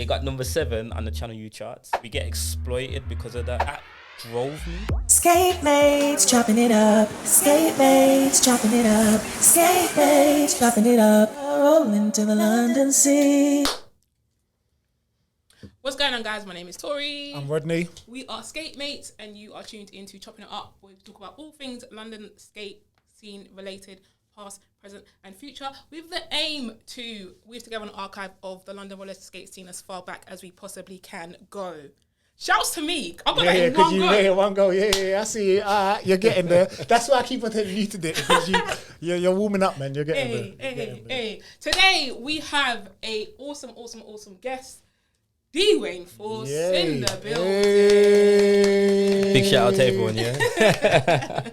It got number 7 on the Channel U charts. We get exploited because of that. That drove me. Skate mates chopping it up. Skate mates chopping it up. Skate mates chopping it up. Rolling to the London Sea. What's going on, guys? My name is Tori. I'm Rodney. We are skate mates, and you are tuned into Choppin It Up, where we talk about all things London skate scene related, past, present, and future, with the aim to weave together an archive of the London roller skate scene as far back as we possibly can go. Shouts to me. I've got that in one go. Yeah, one go. Yeah. I see you. You're getting there. That's why I keep on telling you to do it, because you're warming up, man. You're getting there. Hey. Today we have a awesome guest, Dewayne Force in the building. Hey. Big shout out to everyone, yeah.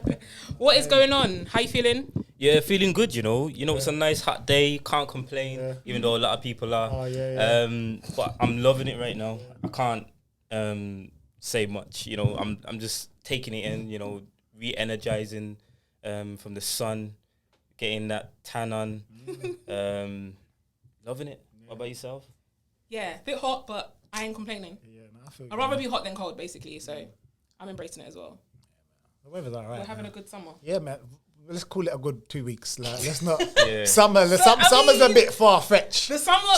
What is going on? How you feeling? Yeah, feeling good, you know. It's a nice hot day. Can't complain, even though a lot of people are. Oh, yeah. But I'm loving it right now. I can't say much, I'm just taking it in, re-energizing from the sun, getting that tan on, loving it. What about yourself? Yeah, a bit hot, but I ain't complaining. Yeah, no, I feel I'd rather be hot than cold, basically, so I'm embracing it as well. The weather's all right. We're having a good summer. Yeah, man. Let's call it a good 2 weeks. Like, let's not. Yeah. Summer's a bit far fetched. The summer.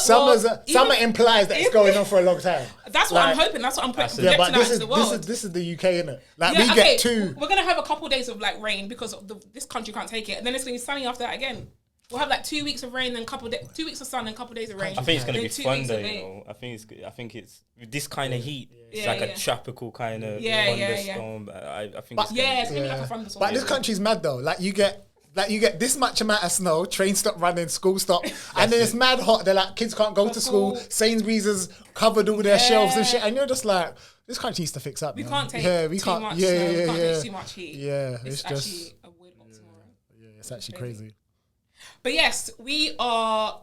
Summer implies that it's going on for a long time. That's what I'm hoping. That's what I'm projecting out into the world. This is the UK, innit? Like, we get two. We're gonna have a couple of days of like rain because this country can't take it, and then it's gonna be sunny after that again. We'll have like 2 weeks of rain, then 2 weeks of sun, and a couple of days of rain. I think it's gonna be fun though. I think it's with this kind of heat. It's like a tropical kind of thunderstorm. I think it's gonna be like a thunderstorm. But this country's mad though. Like you get this much amount of snow, trains stop running, school stop, and then it's mad hot. They're like, kids can't go to school. Sainsbury's has covered all their shelves and shit, and you're just like, this country needs to fix up. We man. can't take too much. Yeah, we can't yeah. take too much heat. Yeah, it's just actually a weird oxymoron. Yeah, it's actually crazy. But yes, we are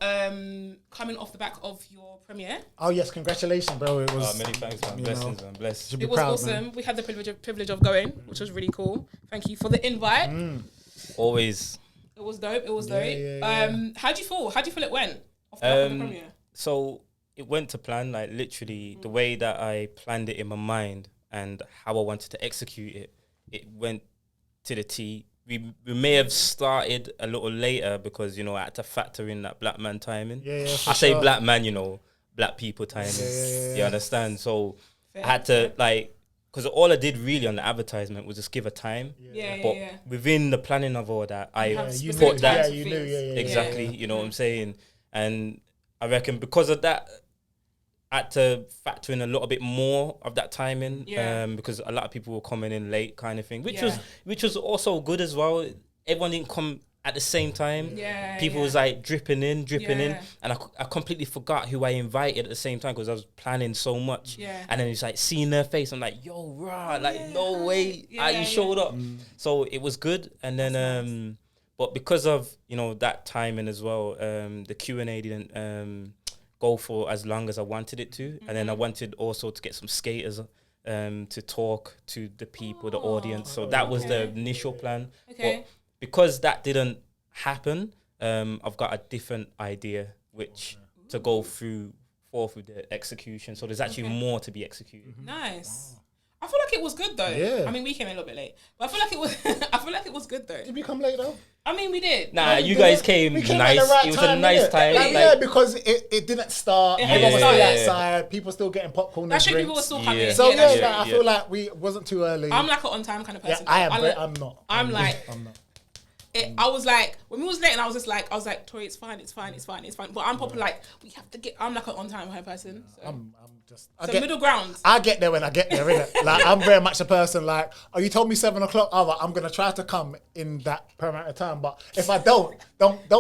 coming off the back of your premiere. Oh yes, congratulations, bro! It was many thanks, man. Blessings, man. Blessed. It was awesome. Man. We had the privilege of going, which was really cool. Thank you for the invite. Always. It was dope. Yeah. How'd you feel? How'd you feel it went off the back of the premiere? So it went to plan, like literally the way that I planned it in my mind and how I wanted to execute it. It went to the T. We may have started a little later because, I had to factor in that black man timing. I say black man, black people timing. You understand? So I had to because all I did really on the advertisement was just give a time. But within the planning of all that, I put that. Exactly. You know what I'm saying? And I reckon because of that, I had to factor in a little bit more of that timing because a lot of people were coming in late kind of thing, which was also good as well. Everyone didn't come at the same time. People was like dripping in, and I completely forgot who I invited at the same time because I was planning so much. And then it's like seeing their face, I'm like, yo, rah, no way, you showed up. So it was good, and then but because of that timing as well, the Q&A didn't go for as long as I wanted it to, and then I wanted also to get some skaters to talk to the people, the audience. So that was the initial plan. But because that didn't happen, I've got a different idea which to go forth with the execution. So there's actually more to be executed. Nice. I feel like it was good though. Yeah. I mean, we came in a little bit late, but I feel like it was. I feel like it was good though. Did we come late though? I mean, we did. Nah, you guys came nice. It was a nice time. Because it didn't start. Everyone was still outside. People still getting popcorn and drinks. People were still coming. So I feel like we wasn't too early. I'm like an on time kind of person. I am. I'm not. I'm not. I was like, when we was late, and I was like, Tori, it's fine. But I'm probably like, we have to get. I'm like an on time kind of person. So. I'm just. Middle ground. I get there when I get there, innit? Like I'm very much a person like, oh, you told me 7 o'clock. I'm gonna try to come in that amount of time. But if I don't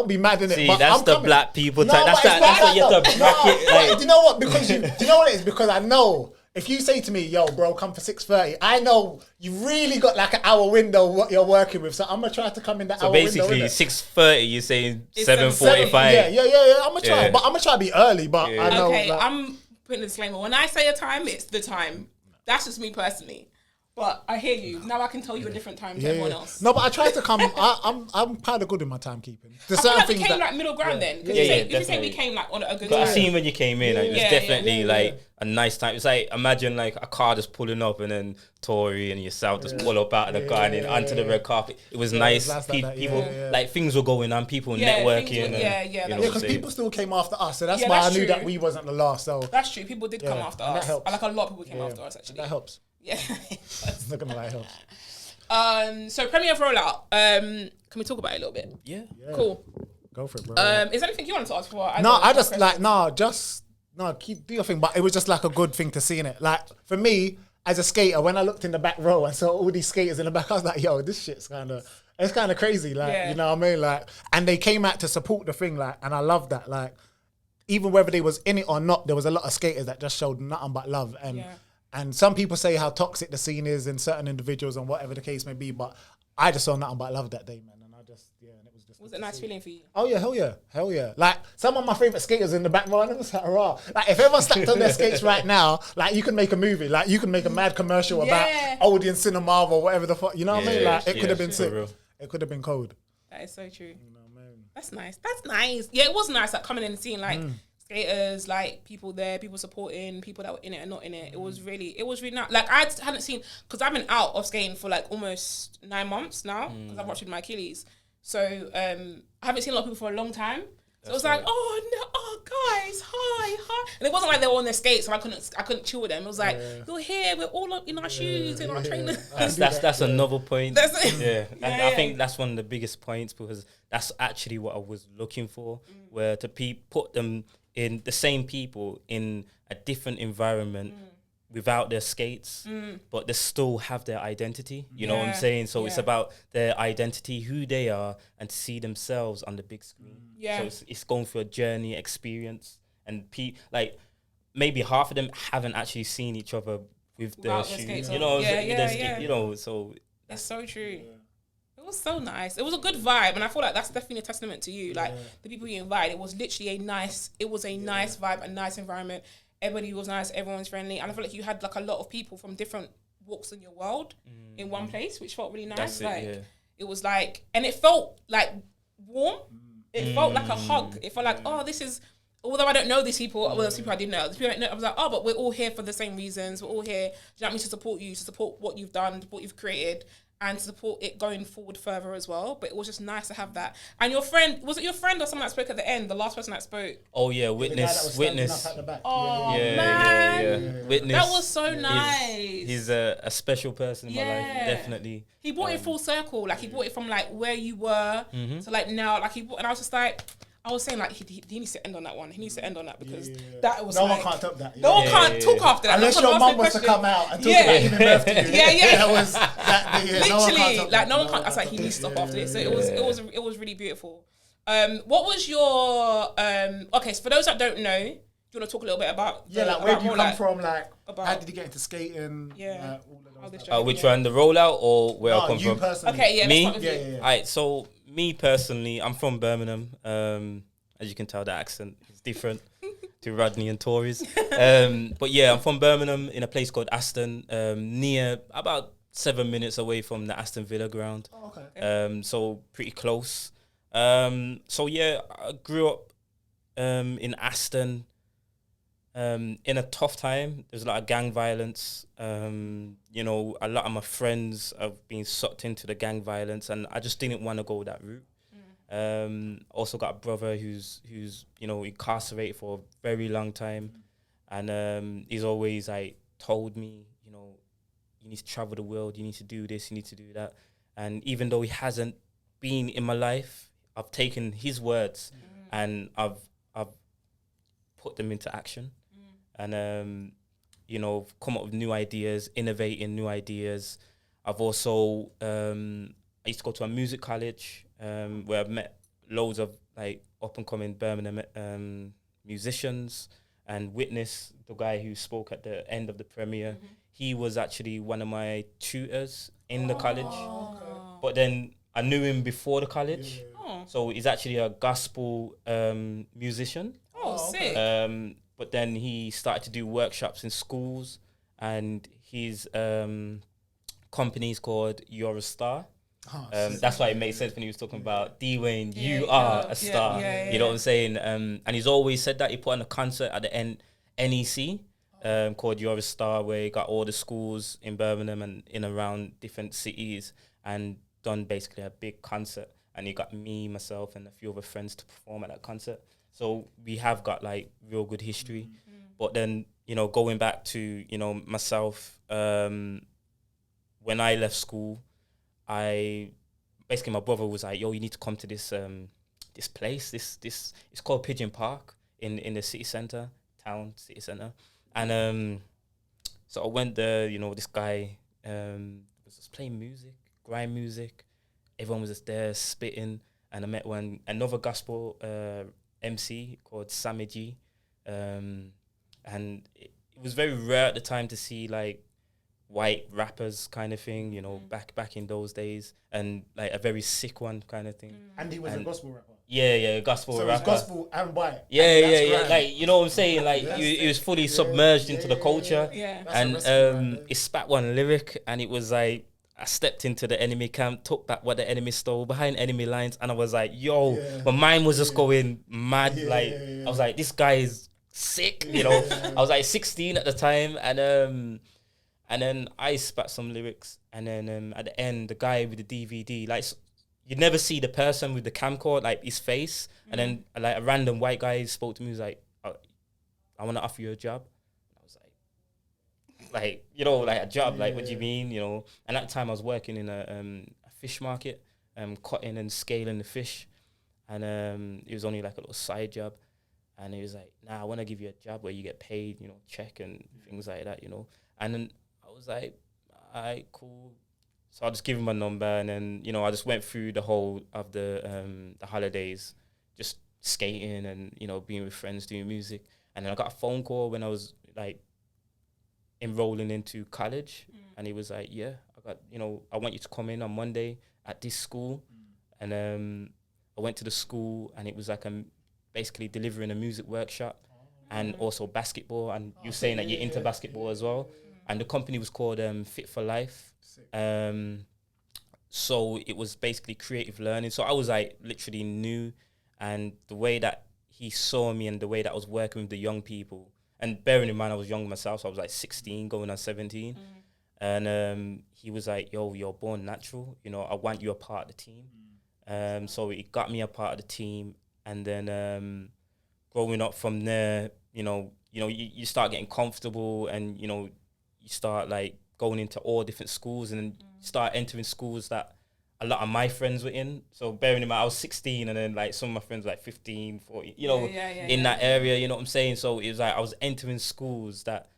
be mad in it. See, but that's I'm the coming. black people No, time. That's what you have to back it. Like, do you know what? Because do you know what it is? Because I know. If you say to me, yo, bro, come for 6:30, I know you really got like an hour window what you're working with. So I'm going to try to come in that hour window. So basically, 6:30, you're saying 7:45. Yeah. I'm going to try. But I'm going to try to be early. But I know. Okay, I'm putting a disclaimer. When I say a time, it's the time. That's just me personally. But I hear you. Now I can tell you a different time to everyone else. No, but I tried to come. I'm kind of good in my timekeeping. I feel like we came like middle ground then. Because you say we came like on a good But time. I seen when you came in, it was definitely like a nice time. It's like, imagine like a car just pulling up and then Tori and yourself just pull up out of the car and then onto the red carpet. It was nice. People, like things were going on, people networking. Because people still came after us. So that's why I knew that we wasn't the last. So that's true. People did come after us. That helps. Like a lot of people came after us actually. That helps. Yeah. It's not gonna lie, it helps. So premiere of rollout. Can we talk about it a little bit? Yeah. Cool. Go for it, bro. Is there anything you wanted to ask for? Keep do your thing. But it was just like a good thing to see in it. Like for me, as a skater, when I looked in the back row and saw all these skaters in the back, I was like, yo, this shit's kind of crazy. Like, you know what I mean? Like, and they came out to support the thing, like, and I love that. Like, even whether they was in it or not, there was a lot of skaters that just showed nothing but love. And some people say how toxic the scene is in certain individuals and whatever the case may be, but I just saw nothing but love that day, man. And I just, and it was just. Was it a nice feeling for you? Oh yeah, hell yeah. Like some of my favorite skaters in the back row, and it was like, raw. Like if everyone stacked on their skates right now, like you can make a movie, like you can make a mad commercial about Odeon Cinema or whatever the fuck, you know what I mean? Like it could have been sick. It could have been cold. That is so true. You know, man. That's nice. Yeah, it was nice, like coming in and seeing like skaters, like people there, people supporting, people that were in it and not in it. It was really nice. Like I hadn't seen, because I've been out of skating for like almost 9 months now because I've ruptured my Achilles. So I haven't seen a lot of people for a long time. So it was like, guys, hi. And it wasn't like they were on their skates, so I couldn't chill with them. It was like, you're here, we're all up in our shoes, in our trainers. That's another point. I think that's one of the biggest points, because that's actually what I was looking for, where to put them in the same people in a different environment without their skates, but they still have their identity. You know what I'm saying? So it's about their identity, who they are, and to see themselves on the big screen. So it's going through a journey, experience, and like maybe half of them haven't actually seen each other with their shoes. You know, you know. So it's so true. It was so nice. It was a good vibe, and I feel like that's definitely a testament to you. Like the people you invited, it was literally a nice vibe, a nice environment. Everybody was nice, everyone's friendly, and I feel like you had like a lot of people from different walks in your world in one place, which felt really nice. It was like, and it felt like warm. It felt like a hug. It felt like, this is, although I don't know these people, well, there's people I didn't know. There's people I didn't know. I was like, but we're all here for the same reasons. We're all here. Do you know what I mean? To support you, to support what you've done, to what you've created, and to support it going forward further as well. But it was just nice to have that. And your friend, was it your friend or someone that spoke at the end? The last person that spoke? Oh yeah, Witness. Oh man. Witness. That was so nice. He's a special person in my life, definitely. He brought it full circle. Like he brought it from like where you were to like now. Like and I was just like, I was saying like he needs to end on that one. He needs to end on that because that was no one can't top that. No one can't talk after that. Unless your mum was to come out and talk about giving birth to you. That was that. Literally, no one can't. I was like, he needs to stop after this. So it was really beautiful. What was your okay? So for those that don't know, do you want to talk a little bit about like where do you come from? Like how did you get into skating? All which one, the rollout or where I come you from? Personally. Okay, me. Yeah. Alright, so me personally, I'm from Birmingham. As you can tell, the accent is different to Rodney and Tori's. But yeah, I'm from Birmingham in a place called Aston, near about 7 minutes away from the Aston Villa ground. Oh, okay. So pretty close. So yeah, I grew up in Aston. In a tough time. There's a lot of gang violence. You know, a lot of my friends have been sucked into the gang violence, and I just didn't want to go that route. Also got a brother who's you know, incarcerated for a very long time, and he's always like told me, you know, you need to travel the world, you need to do this, you need to do that. And even though he hasn't been in my life, I've taken his words and I've put them into action. And, you know, come up with new ideas, innovating new ideas. I've also, I used to go to a music college where I've met loads of like up and coming Birmingham musicians, and Witness, the guy who spoke at the end of the premiere, he was actually one of my tutors in the college. Okay. But then I knew him before the college. So he's actually a gospel musician. Sick. But then he started to do workshops in schools, and he's company's called You're a Star. Oh, That's why it made sense when he was talking about Dewayne. Yeah, You yeah, are yeah, a star. You know what I'm saying? And he's always said that. He put on a concert at the NEC called You're a Star, where he got all the schools in Birmingham and in around different cities, and done basically a big concert. And he got me, myself, and a few other friends to perform at that concert. So we have got like real good history. But then, you know, going back to, you know, myself, when I left school, my brother was like, yo, you need to come to this this place. This it's called Pigeon Park in the city centre. And so I went there, you know, this guy was just playing music, grime music. Everyone was just there spitting, and I met another gospel MC called Sammy G. And it was very rare at the time to see like white rappers kind of thing, you know, back in those days, and like a very sick one kind of thing. And he was a gospel rapper. Yeah, gospel So rapper. it was gospel and white. Yeah, and that's yeah. grand. Like, you know what I'm saying? Like, he was fully submerged into the culture. Yeah. That's a And recipe right there. he spat one lyric, and it was like, I stepped into the enemy camp, took back what the enemy stole behind enemy lines, and I was like, yo, my mind was just going mad. I was like, this guy is sick, you know. I was like 16 at the time, and then I spat some lyrics, and then at the end, the guy with the DVD, like, you'd never see the person with the camcorder, like his face, and then like a random white guy spoke to me, he was like, oh, I want to offer you a job. I was like, you know, like a job, like, what do you mean, you know? And at the time I was working in a fish market, cutting and scaling the fish, and it was only like a little side job. And he was like, nah, I want to give you a job where you get paid, you know, check and things like that, you know. And then I was like, all right, cool. So I just give him my number, and then, you know, I just went through the whole of the holidays, just skating and, you know, being with friends, doing music. And then I got a phone call when I was like enrolling into college, and he was like, yeah, I want you to come in on Monday at this school. And I went to the school, and it was like basically delivering a music workshop and also basketball. And you saying that you're into basketball as well. And the company was called Fit for Life. So it was basically creative learning. So I was like literally new, and the way that he saw me and the way that I was working with the young people, and bearing in mind I was young myself, so I was like 16 going on 17, and he was like, yo, you're born natural, you know, I want you a part of the team. So it got me a part of the team, and then growing up from there, you start getting comfortable, and you start like going into all different schools, and then start entering schools that a lot of my friends were in. So bearing in mind, I was 16, and then like some of my friends were like 15, 40, in that area, you know what I'm saying? So it was like I was entering schools that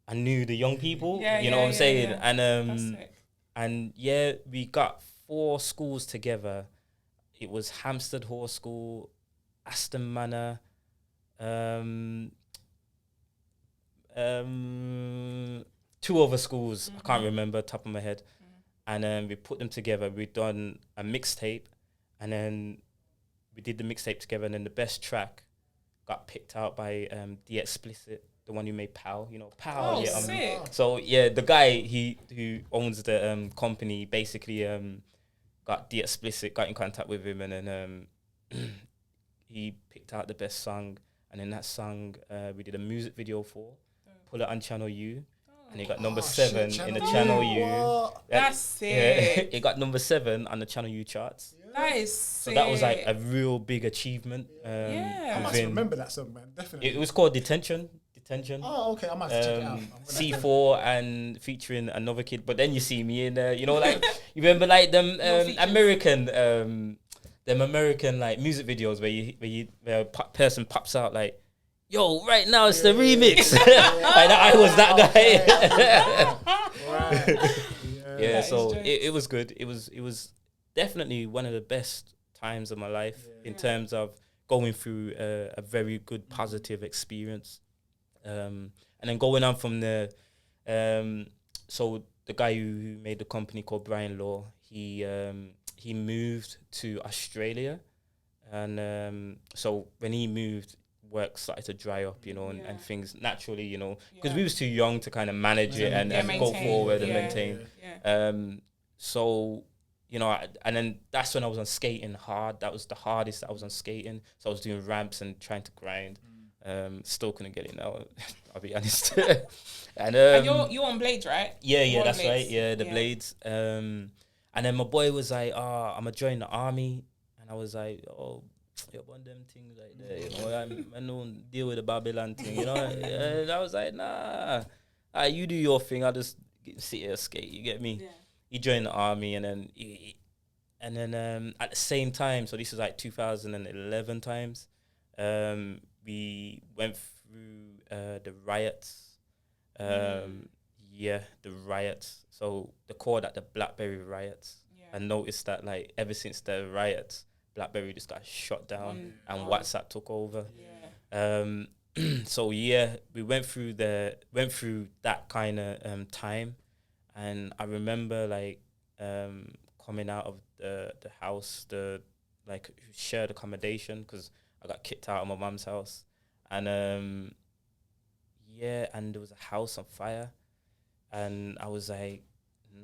I knew the young people, you know what I'm saying? Yeah. And yeah, we got 4 schools together. It was Hampstead Horse School, Aston Manor, 2 other schools, I can't remember top of my head. And then we put them together. We done a mixtape, and then we did the mixtape together. And then the best track got picked out by The Explicit, the one who made Pow. You know, Pow. Oh, yeah, sick. so yeah, the guy who owns the company basically got The Explicit, got in contact with him, and then he picked out the best song. And in that song, we did a music video for Pull It on Channel U. And it got number 7 in the Channel U. What? That's sick. It got number 7 on the Channel U charts. That is sick. So that was like a real big achievement. I must remember that song, man. Definitely. It was called Detention. Oh, okay. I might have to check it out. C4 and featuring another kid. But then you see me in there, you know, like, you remember like them American like music videos where a person pops out like, yo, right now it's the remix. Like I was that guy. Yeah, so it was good. It was definitely one of the best times of my life in terms of going through a very good positive experience. And then going on from there, so the guy who made the company called Brian Law, he moved to Australia, and so when he moved, work started to dry up, you know, and Yeah. things naturally, you know, because Yeah. we was too young to kind of manage it and, Yeah, and go maintain. forward and Yeah. maintain. Yeah. So, you know, and then that's when I was on skating hard. That was the hardest I was on skating. So I was doing ramps and trying to grind. Still couldn't get it now, I'll be honest. And you're on blades, right? yeah, You're on that's blades. right. Yeah, the blades. And then my boy was like, I'm gonna join the army. And I was like, oh, you're one of them things like that, you know, I don't deal with the Babylon thing, you know. And I was like, nah, you do your thing, I'll just sit here skate, you get me? Yeah. He joined the army, and then at the same time, so this is like 2011 times, we went through the riots. Yeah, the riots. So they called that the Blackberry riots. Yeah. I noticed that like ever since the riots, BlackBerry just got shut down and WhatsApp took over. Yeah. So yeah, we went through that kind of time, and I remember like coming out of the house, the like shared accommodation, because I got kicked out of my mum's house, and yeah, and there was a house on fire, and I was like,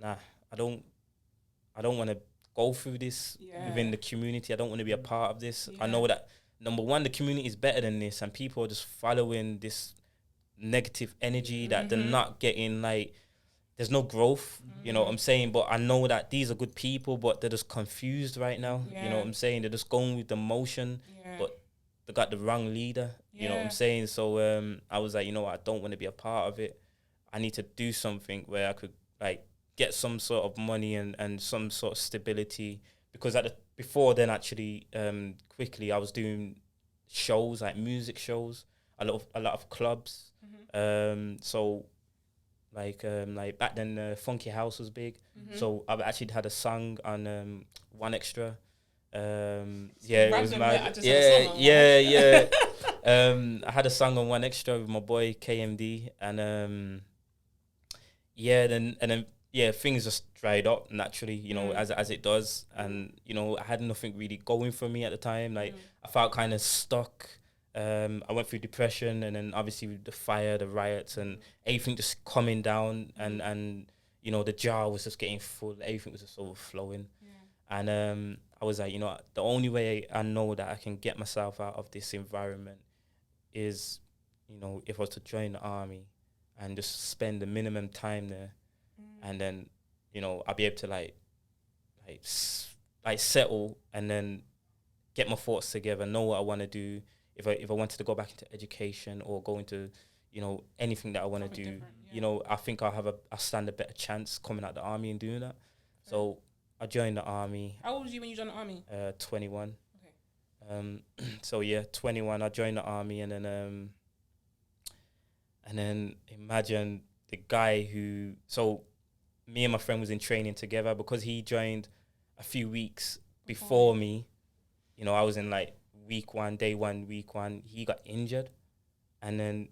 nah, I don't want to go through this within the community. I don't want to be a part of this. I know that, number one, the community is better than this, and people are just following this negative energy that they're not getting, like, there's no growth, you know what I'm saying? But I know that these are good people, but they're just confused right now, you know what I'm saying? They're just going with the motion, but they got the wrong leader, you know what I'm saying? So I was like, you know what, I don't want to be a part of it. I need to do something where I could, like, get some sort of money and some sort of stability, because before then, actually, quickly, I was doing shows, like music shows, a lot of clubs. So like back then, Funky House was big. So I've actually had a song on One Extra. Yeah, it was mad. Yeah. I had a song on One Extra with my boy KMD, and then things just dried up naturally, you know, as it does. And, you know, I had nothing really going for me at the time. Like, I felt kind of stuck. I went through depression, and then obviously with the fire, the riots, and everything just coming down, and you know, the jar was just getting full. Everything was just overflowing. And I was like, you know, the only way I know that I can get myself out of this environment is, you know, if I was to join the army and just spend the minimum time there. And then, you know, I'll be able to like settle, and then get my thoughts together, know what I want to do. If I wanted to go back into education or go into, you know, anything that I want to do, you know, I think I'll stand a better chance coming out the army and doing that. So I joined the army. How old were you when you joined the army? 21. Okay. So yeah, 21. I joined the army, and then imagine the guy who. So me and my friend was in training together, because he joined a few weeks before me. You know, I was in like day one, week one. He got injured, and then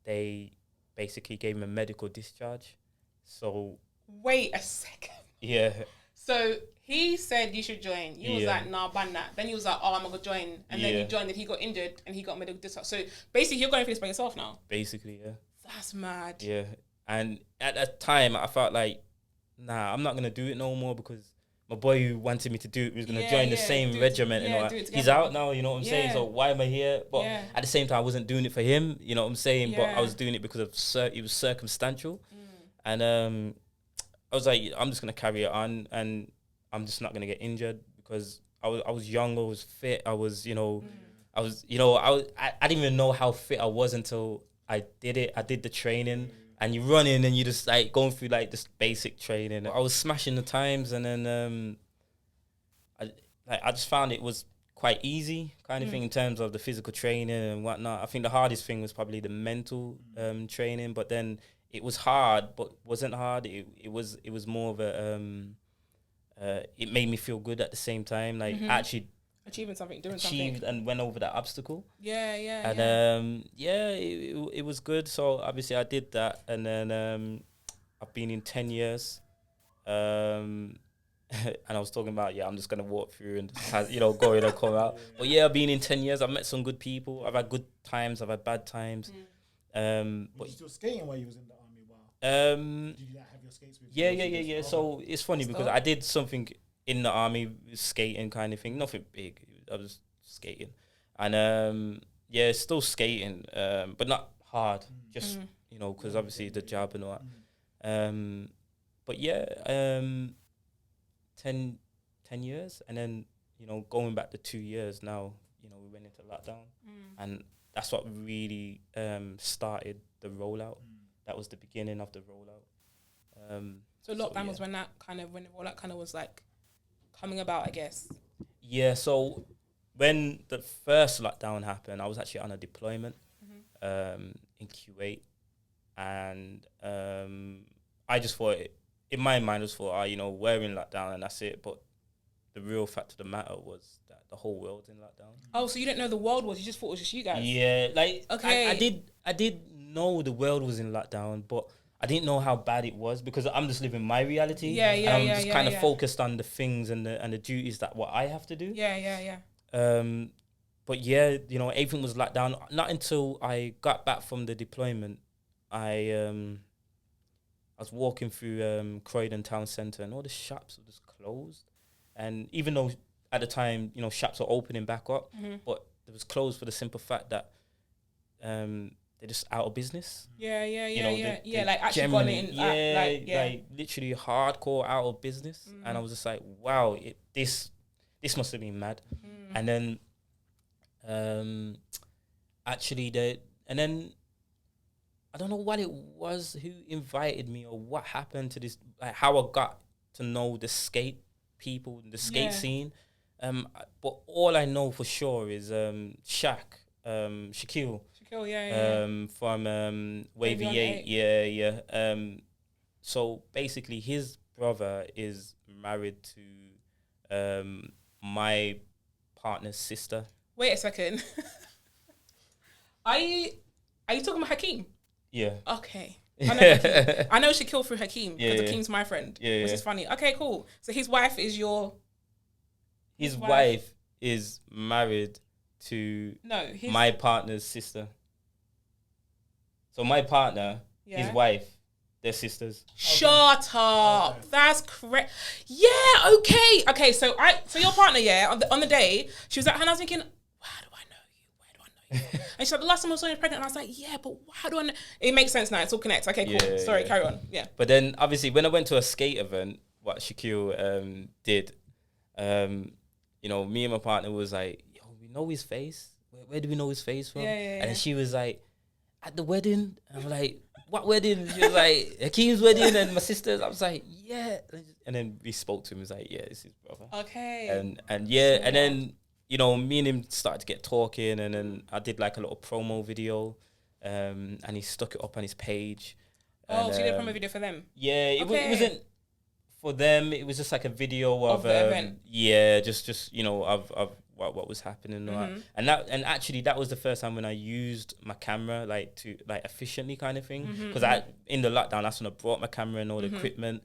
they basically gave him a medical discharge. So wait a second. Yeah. So he said you should join. You was like, nah, ban that. Then he was like, oh, I'm gonna join. And then you joined, and he got injured, and he got medical discharge. So basically, you're going through this by yourself now. Basically, yeah. That's mad. Yeah. And at that time, I felt like, nah, I'm not going to do it no more, because my boy who wanted me to do it was going to join the same regiment. And all that. He's out now, you know what I'm saying? So why am I here? But at the same time, I wasn't doing it for him, you know what I'm saying? But I was doing it because it was circumstantial. And I was like, I'm just going to carry it on, and I'm just not going to get injured, because I was young, I was fit, I didn't even know how fit I was until I did it. I did the training. And you're running, and you just like going through like this basic training. I was smashing the times, and then I just found it was quite easy kind of thing in terms of the physical training and whatnot. I think the hardest thing was probably the mental training, but then it was hard, but wasn't hard. It was more of a it made me feel good at the same time. Like actually achieving something, and went over that obstacle. And it was good. So obviously I did that, and then I've been in 10 years, and and I was talking about, I'm just gonna walk through and go in and come out. But I've been in 10 years. I've met some good people. I've had good times. I've had bad times. Was you still skating while you was in the army? Wow. Did you have your skates with you? you? Yeah. So it's funny because I did something in the army, skating kind of thing. Nothing big. I was skating, and still skating, but not hard. Just because obviously the job and all that. But 10 years, and then going back to 2 years now, we went into lockdown, and that's what really started the rollout. That was the beginning of the rollout. So lockdown was when the rollout kind of was like coming about, I guess. Yeah. So when the first lockdown happened, I was actually on a deployment in Kuwait, and I just thought, in my mind, I just thought, we're in lockdown and that's it. But the real fact of the matter was that the whole world's in lockdown. Oh, so you didn't know the world was? You just thought it was just you guys? Yeah, okay. I did know the world was in lockdown, but I didn't know how bad it was because I'm just living my reality. Yeah. I'm just kind of focused on the things and the duties that what I have to do. Yeah. But everything was locked down. Not until I got back from the deployment, I was walking through Croydon town centre and all the shops were just closed. And even though at the time, shops were opening back up, but it was closed for the simple fact that they're just out of business. Yeah. Like actually gone in. Like literally hardcore out of business. And I was just like, wow, this must have been mad. And then I don't know what it was, who invited me or what happened to this, like how I got to know the skate people, the skate scene. But all I know for sure is Shaquille, from Wavy 8. So basically his brother is married to my partner's sister. Wait a second. Are you talking about Hakeem? Yeah. Okay. I know Hakeem. I know Shaquille through Hakeem because Hakeem's my friend, which is funny. Okay, cool. So his wife is his wife is married to my partner's sister. So my partner, his wife, they're sisters. Shut up. Okay. That's correct. Yeah. Okay. Okay. So your partner, on the day she was at, and I was thinking, how do I know you? And she's like, the last time I saw you pregnant, and I was like, yeah, but how do I know? It makes sense now. It's all connects. Okay, cool. Yeah, sorry, carry on. Yeah. But then obviously when I went to a skate event, what Shaquille did, me and my partner was like, yo, we know his face. Where do we know his face from? And then she was like, at the wedding. And I'm like, what wedding? She was like, Hakeem's wedding and my sister's. I was like, yeah. And then we spoke to him. He was like, yeah, it's his brother. Okay. And then, me and him started to get talking, and then I did like a little promo video, and he stuck it up on his page. Oh, so you did a promo video for them? Yeah, it wasn't for them. It was just like a video of the event. Yeah, just of what was happening and that. And actually that was the first time when I used my camera to efficiently kind of thing, because in the lockdown that's when I brought my camera and all the equipment.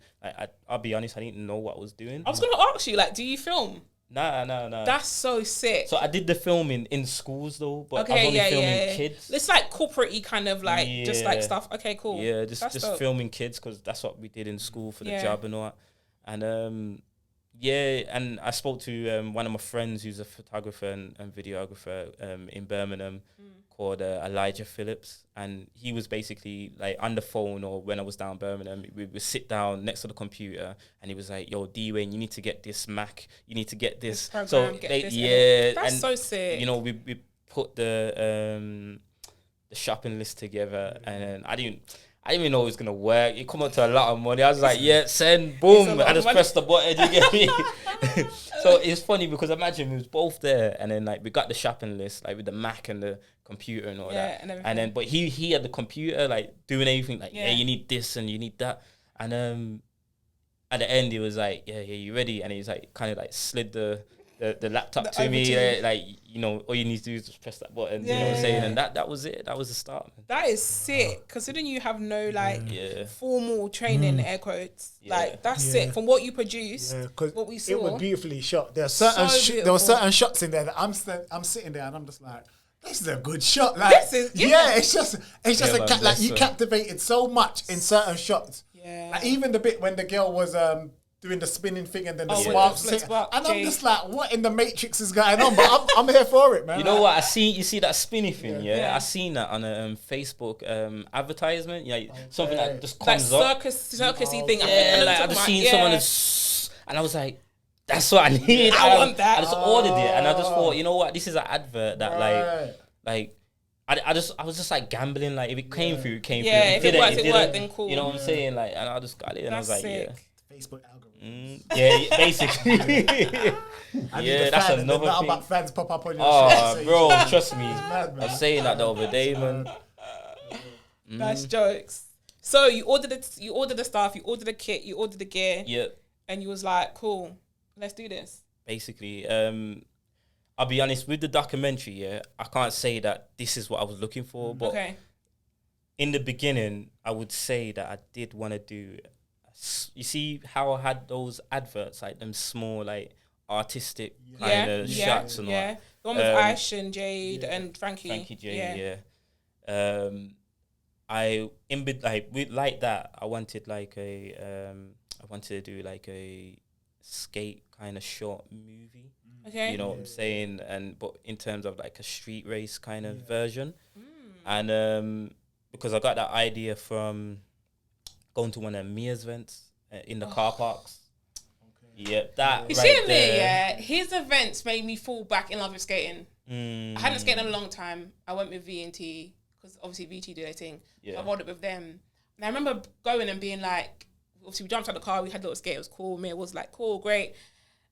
I'll be honest, I didn't know what I was doing. I was gonna ask you, do you film? Nah. That's so sick. So I did the filming in schools though, but I was only filming kids. It's like corporate-y kind of just like stuff. Okay, cool. Yeah, just filming kids because that's what we did in school for the job and all that. And and I spoke to one of my friends who's a photographer and videographer in Birmingham called Elijah Phillips, and he was basically on the phone, or when I was down in Birmingham, we would sit down next to the computer, and he was like, yo, Dewayne, you need to get this Mac, you need to get this. Program, so that's so sick. We put the shopping list together, and I didn't even know it was gonna work. It come up to a lot of money. I was like, yeah, send, boom. I just pressed the button. You get me? So it's funny because imagine we was both there, and then we got the shopping list with the Mac and the computer and all that. And then, but he had the computer doing everything. You need this and you need that. And at the end, he was like, yeah, you ready? And he's kind of slid the the laptop to over me. to you. Like, you know, all you need to do is just press that button. You know what I'm saying? And that was it. That was the start, man. That is sick. Considering you have no Yeah. formal training, air quotes, Yeah. like that's sick. From what you produced, what we saw, it was beautifully shot. There are certain there were certain shots in there that I'm sitting there and I'm just like, this is a good shot. Like, it's just man, like you captivated so much in certain shots. Yeah. Like even the bit when the girl was doing the spinning thing and then the Oh, sparks, with the spark, and okay. I'm just like, what in the Matrix is going on? But I'm here for it, man. You know what? You see that spinny thing, Yeah. I seen that on a Facebook advertisement. Yeah, something that just that comes up. circusy thing. Yeah, like I just seen someone, and I was like, that's what I need. I want that. I just ordered it, and I just thought, you know what? This is an advert that like. I was just like gambling, like if it came through, it came through. Yeah, if it worked, then cool. You know what I'm saying? Like, and I just got it, and I was like, sick. Facebook algorithm. yeah, basically. Yeah, that's another thing. About fans pop up on your Oh, shit, bro, trust me. mad, man. I was saying that the other day, man. That's jokes. So you ordered the stuff, you ordered the kit, you ordered the gear, Yeah, and you was like, cool, let's do this. basically. I'll be honest with the documentary. Yeah, I can't say that this is what I was looking for, but Okay. in the beginning, I would say that I did want to do. You see how I had those adverts, like them small, like artistic kind of shots and yeah. what. The one with Ash and Jade and Frankie. Frankie J, yeah. Like that, I wanted like I wanted to do like a skate kind of short movie. Okay. You know what I'm saying? But in terms of like a street race kind of version. And because I got that idea from going to one of Mia's events in the car parks. Yeah, that You right see me, there. yeah. His events made me fall back in love with skating. I hadn't skated in a long time. I went with V&T because obviously VT do their thing. Yeah. So I rolled it with them. And I remember going and being like, obviously we jumped out the car, we had a little skate, it was cool. Mia was like, cool, great.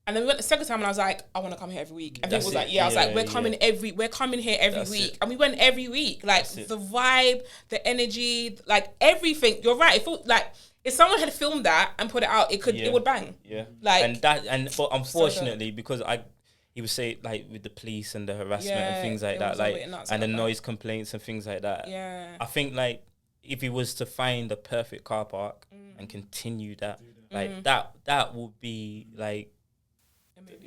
And then we went the second time and I was like, I want to come here every week. And That's it was it. like, I was like, we're coming here every That's week. it. And we went every week. Like That's it. the vibe, the energy, like everything. You're right. It felt like if someone had filmed that and put it out, it would bang. Yeah. Like but unfortunately, because he would say like with the police and the harassment and things like it that, was a like bit nuts and the about that. noise complaints and things like that. Yeah. I think like if he was to find the perfect car park and continue that, like that would be like,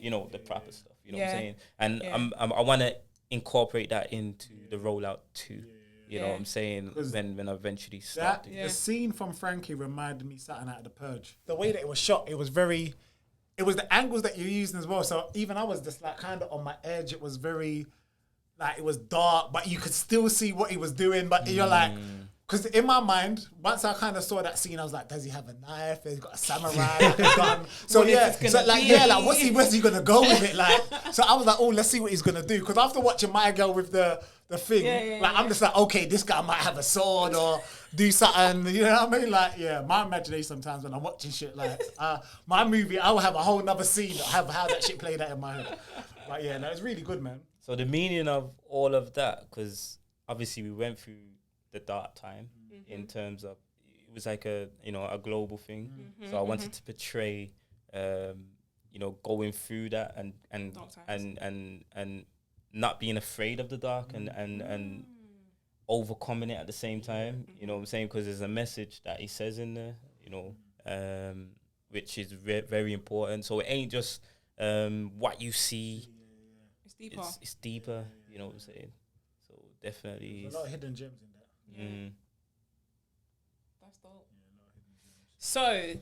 you know, the proper stuff. You know what I'm saying? And I want to incorporate that into the rollout too. You know what I'm saying? When I eventually start. The scene from Frankie reminded me something out of The Purge. The way that it was shot, it was the angles that you're using as well. So even I was just like kind of on my edge. It was very, like, it was dark, but you could still see what he was doing. But you're like, because in my mind, once I kind of saw that scene, I was like, does he have a knife? Has he got a samurai, like a gun? So where's he gonna go with it? Like, so I was like, oh, let's see what he's gonna do. Because after watching My Girl with the thing, I'm just like, okay, this guy might have a sword or do something. You know what I mean? Like, yeah, my imagination sometimes when I'm watching shit, like my movie, I will have a whole nother scene, have how that shit played out in my head. But yeah, no, it's really good, man. So the meaning of all of that, because obviously we went through the dark time in terms of it was like a global thing. So I wanted to portray going through that and not being afraid of the dark and overcoming it at the same time. You know what I'm saying? Because there's a message that he says in there, which is very important. So it ain't just what you see. It's deeper. It's deeper. You know what I'm saying? So definitely, There's a lot of hidden gems in that. That's dope. So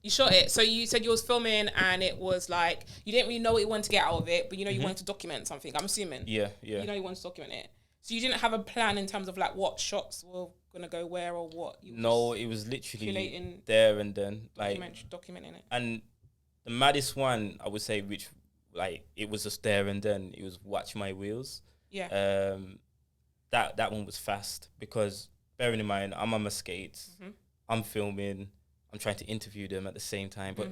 you shot it. So you said you was filming and it was like you didn't really know what you wanted to get out of it, but you wanted to document something. I'm assuming. Yeah. You wanted to document it. So you didn't have a plan in terms of like what shots were gonna go where or what. No, it was literally curating there and then, like documenting it. And the maddest one I would say, which like it was just there and then, it was Watch My Wheels. Yeah. That one was fast because bearing in mind I'm on my skates, I'm filming, I'm trying to interview them at the same time, but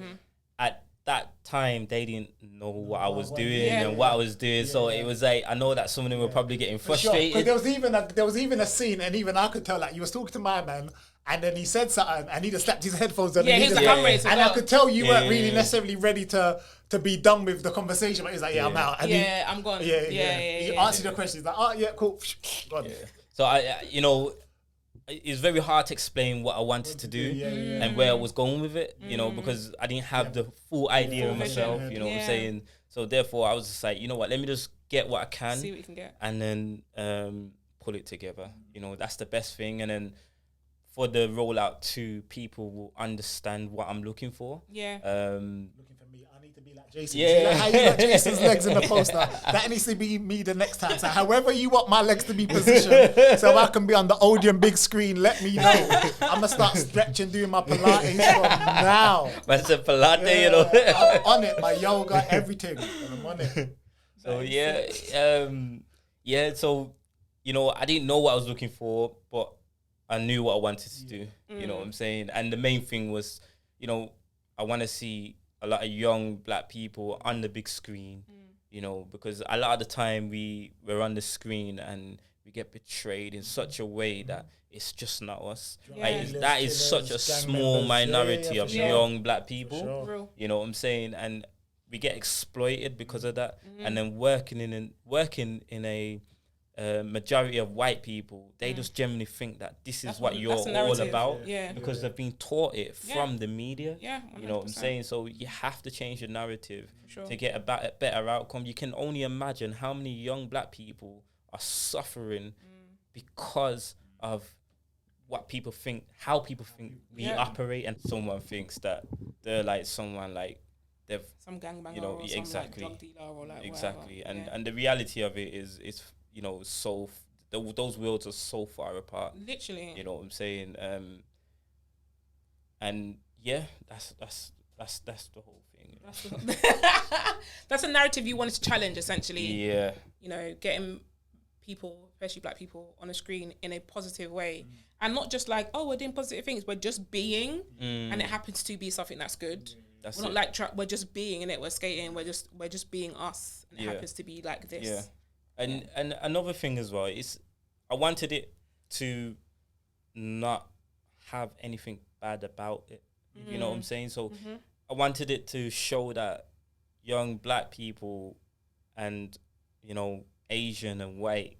that time they didn't know what I was doing Yeah. and what I was doing. So it was like, I know that some of them were probably getting For sure. 'Cause frustrated. there was even a scene, and even I could tell, like, you was talking to my man, and then he said something, and he just slapped his headphones on. Yeah, and he was just like, I'm ready to and go. I could tell you Yeah, weren't yeah, really yeah. necessarily ready to be done with the conversation, but he's like, I'm out. And I'm gone. He Yeah. answered your question. He's like, oh, yeah, cool. Gone. So you know, it's very hard to explain what I wanted to do and where I was going with it, you know, because I didn't have the full idea of myself, you know what I'm saying? So therefore I was just like, you know what, let me just get what I can. See what you can get. And then pull it together. You know, that's the best thing. And then for the rollout too, people will understand what I'm looking for. Yeah. Looking for me, I need to be like Jason. Yeah. See, like how you got Jason's legs in the poster. That needs to be me the next time. So however you want my legs to be positioned, so I can be on the Odeon big screen, let me know. I'm gonna start stretching, doing my Pilates from now. That's a Pilates, Yeah, you know. I'm on it, my yoga, everything. And I'm on it. So so you know, I didn't know what I was looking for, but I knew what I wanted to do. You know what I'm saying? And the main thing was, you know, I want to see a lot of young black people on the big screen, you know, because a lot of the time we're on the screen and we get betrayed in such a way that it's just not us. Like, that is such a small minority of young black people. Sure. You know what I'm saying? And we get exploited because of that. And then working in a majority of white people, they just generally think that this is what you're that's the all narrative. about, Yeah. because they've been taught it from the media. Yeah, you know what I'm 100%. saying? So you have to change the narrative Sure. to get a better outcome. You can only imagine how many young black people are suffering because of what people think, how people think we operate, and someone thinks that they're like someone like they've Some gangbanger, you know, or some exactly. like drug dealer or like exactly, whatever. and the reality of it is you know, so those worlds are so far apart. Literally. You know what I'm saying? And yeah, that's the whole thing. That's a narrative you wanted to challenge, essentially. Yeah. You know, getting people, especially black people, on a screen in a positive way, and not just like, oh, we're doing positive things. We're just being, and it happens to be something that's good. That's we're not it. like we're just being in it. We're skating. We're just being us, and it happens to be like this. Yeah. And another thing as well is, I wanted it to not have anything bad about it. You know what I'm saying? So I wanted it to show that young black people and, you know, Asian and white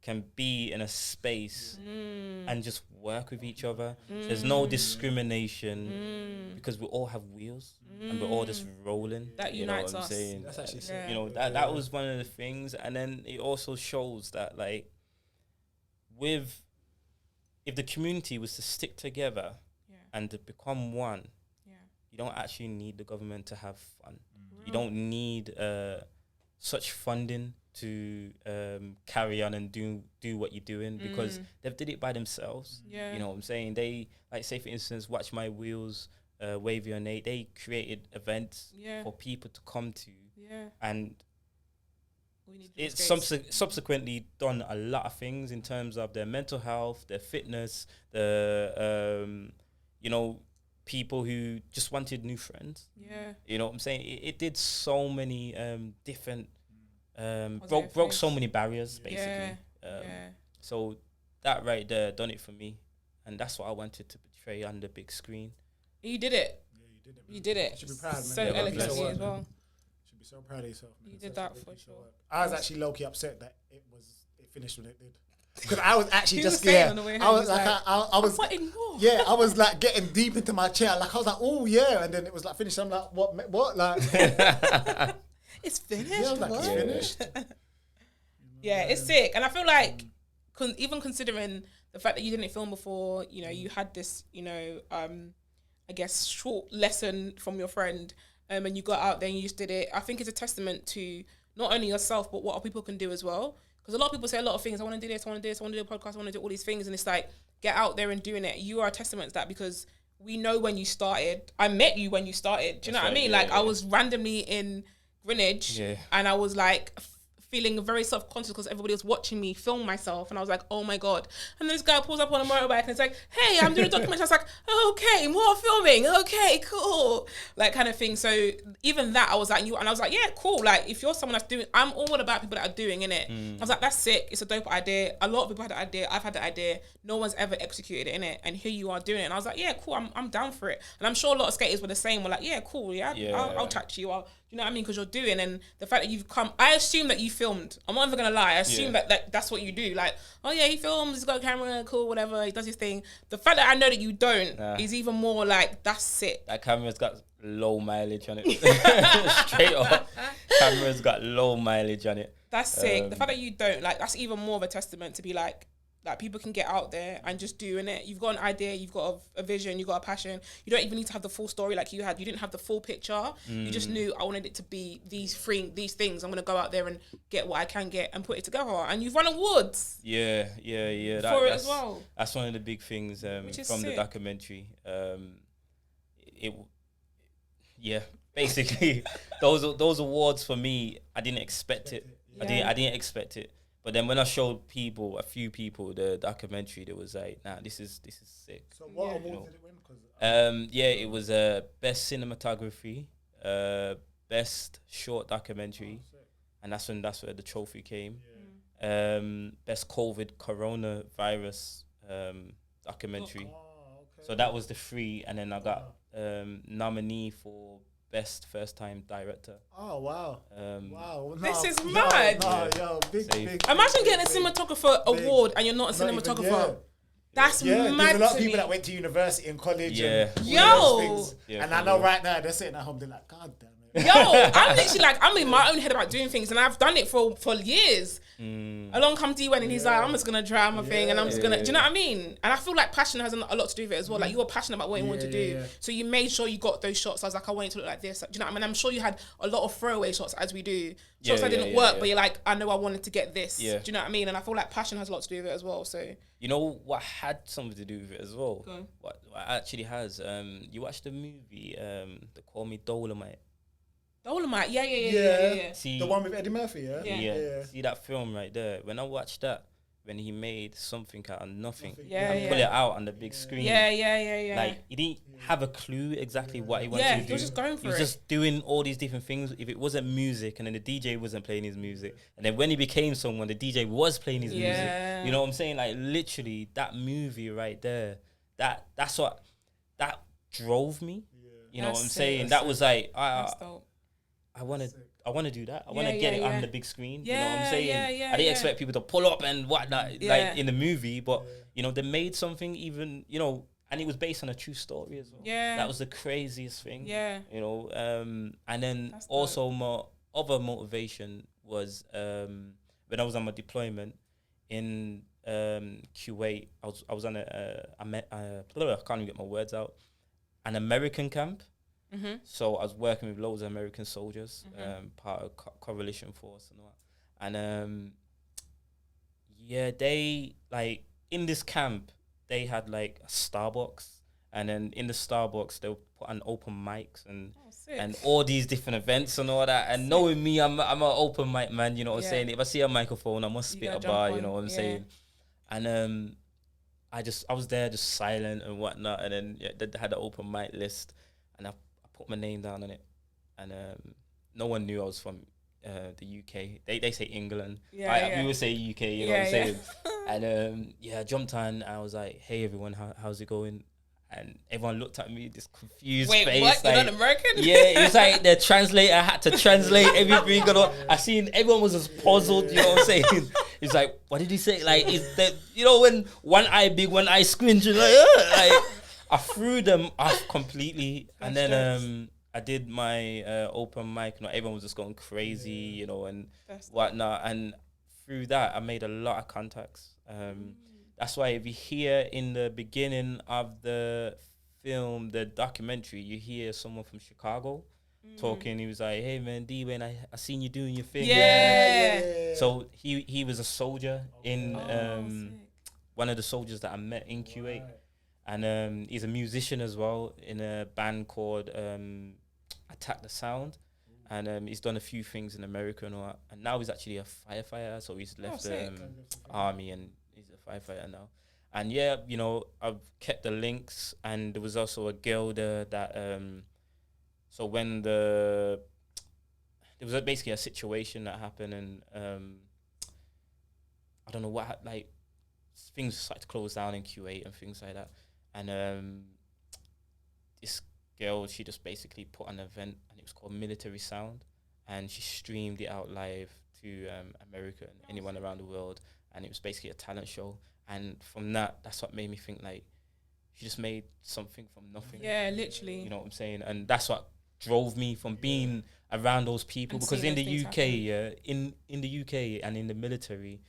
can be in a space and just work with each other. There's no discrimination because we all have wheels and we're all just rolling. That you know unites what I'm us. saying? That's actually sick. You know, that was one of the things. And then it also shows that, like, if the community was to stick together and to become one, you don't actually need the government to have fun. You don't need such funding to carry on and do what you're doing, because they've did it by themselves. Yeah. You know what I'm saying? They, like, say for instance, Watch My Wheels, Wavy on 8, they created events for people to come to. Yeah. And We need it's more skates. subsequently done a lot of things in terms of their mental health, their fitness, the you know, people who just wanted new friends. Yeah. You know what I'm saying? It did so many different Positive broke so things. many barriers, basically. So that right there done it for me, and that's what I wanted to portray on the big screen. You did it. Yeah, you did it. You did it. You should be proud, man. So Yeah, elegantly so as well. Should be so proud of yourself, man. You did that for sure. I was actually low-key upset that it finished when it did. Because I was actually He was just saying on the way home, I he was was like, like, I was What in more? yeah, I was like getting deep into my chair. Like I was like, oh yeah, and then it was like finished. I'm like, what? Like, It's finished. yeah, I was like, it's What? finished. Yeah, it's sick. And I feel like, even considering the fact that you didn't film before, you know, you had this, you know, I guess, short lesson from your friend, and you got out there and you just did it. I think it's a testament to not only yourself, but what other people can do as well. Because a lot of people say a lot of things. I want to do this, I want to do this, I want to do a podcast, I want to do all these things. And it's like, get out there and doing it. You are a testament to that, because we know when you started. I met you when you started. Do you know what I mean? Yeah, like, I was randomly in Greenwich, and I was like feeling very self-conscious because everybody was watching me film myself, and I was like, oh my God. And then this guy pulls up on a motorbike and it's like, hey, I'm doing a documentary. I was like, okay, more filming, okay, cool, like kind of thing. So even that, I was like, and I was like, yeah, cool. Like if you're someone that's doing, I'm all about people that are doing it. I was like, that's sick. It's a dope idea. A lot of people had the idea. I've had the idea. No one's ever executed it in it, and here you are doing it. And I was like, yeah, cool. I'm down for it. And I'm sure a lot of skaters were the same. We're like, yeah, cool. Yeah, I'll chat to you. You know what I mean? Because you're doing, and the fact that you've come, I assume that you filmed. I'm not even gonna lie. I assume that that's what you do. Like, oh yeah, he films. He's got a camera. Cool, whatever. He does his thing. The fact that I know that you don't is even more like, that's sick. That camera's got low mileage on it. Straight up, camera's got low mileage on it. That's sick. The fact that you don't, like, that's even more of a testament to be like people can get out there and just doing it. You've got an idea, you've got a vision, you've got a passion. You don't even need to have the full story like you had. You didn't have the full picture. You just knew, I wanted it to be these things. I'm going to go out there and get what I can get and put it together. And you've won awards. Yeah. For it as well. That's one of the big things from sick. the documentary. Basically, those awards for me, I didn't expect it. Yeah. I didn't expect it. But then when I showed a few people the documentary, they was like, nah, this is sick. So what award did it win? It was best cinematography, best short documentary, and that's where the trophy came. Best COVID coronavirus documentary. Okay. So that was the 3, and then I got nominee for best first time director. Oh wow! Wow! This is mad. Big. Imagine getting a cinematographer award and you're not a cinematographer. That's mad. There's a lot of people that went to university and college. And and I know right now they're sitting at home. They're like, God damn it. Yo, I'm literally like, I'm in my own head about doing things, and I've done it for years. Along come Dewayne, and he's like, I'm just gonna try my thing, and I'm just gonna, do you know what I mean? And I feel like passion has a lot to do with it as well. Like, you were passionate about what you wanted to do, so you made sure you got those shots. I was like, I want it to look like this. Like, do you know what I mean? I'm sure you had a lot of throwaway shots as we do. Shots that didn't work, but you're like, I know I wanted to get this. Do you know what I mean? And I feel like passion has a lot to do with it as well. So you know what had something to do with it as well? What actually has? You watched the movie, they call me Dolomite. Dolomite, yeah. See, the one with Eddie Murphy, yeah. See that film right there? When I watched that, when he made something out of nothing, put it out on the big screen. Yeah. Like, he didn't have a clue exactly what he wanted to do. He was just going for it. He was just doing all these different things. If it wasn't music, and then the DJ wasn't playing his music, and then when he became someone, the DJ was playing his music. You know what I'm saying? Like, literally, that movie right there, that's what that drove me. You know what I'm saying? That was like, I want to do that. I want to get it on the big screen. You know what I'm saying? I didn't expect people to pull up and whatnot, like in the movie, but you know, they made something even, you know, and it was based on a true story as well. That was the craziest thing. You know, and then that's also my other motivation was when I was on my deployment in Kuwait. I was on I can't even get my words out. An American camp. So I was working with loads of American soldiers, part of coalition force and all that. And they, like, in this camp, they had like a Starbucks, and then in the Starbucks they would put on open mics and all these different events and all that. And knowing me, I'm an open mic man, you know what I'm saying? If I see a microphone, I must spit a bar, you know what I'm saying? And I was there just silent and whatnot, and then they had an open mic list, and I put my name down on it, and no one knew I was from the UK. They say England. We would say UK, you know what I'm saying? And I jumped on, and I was like, hey everyone, how's it going? And everyone looked at me, this confused face. Wait, what? Like, You're not American? Yeah, it was like the translator had to translate everything. I seen everyone was just puzzled, you know what I'm saying? It's like, what did he say? Like, is that, you know, when one eye big, one eye squint, like, like, I threw them off completely. And then I did my open mic. You know, everyone was just going crazy, you know, and whatnot. And through that, I made a lot of contacts. That's why if you hear in the beginning of the film, the documentary, you hear someone from Chicago talking. He was like, hey man, Dewayne, I seen you doing your thing. So he was a soldier in one of the soldiers that I met in Kuwait. And he's a musician as well in a band called Attack the Sound. and he's done a few things in America and all that. And now he's actually a firefighter, so he's left sick. army and he's a firefighter now. And yeah, you know, I've kept the links, and there was also a girl there that so when there was basically a situation that happened, and I don't know what like things started to close down in Q8 and things like that, and this girl, she just basically put on an event, and it was called Military Sound, and she streamed it out live to America and anyone around the world, and it was basically a talent show. And from that's what made me think, like, she just made something from nothing. Yeah, literally. You know what I'm saying? And that's what drove me from being around those people, And because in seeing the those UK, things in the UK and in the military,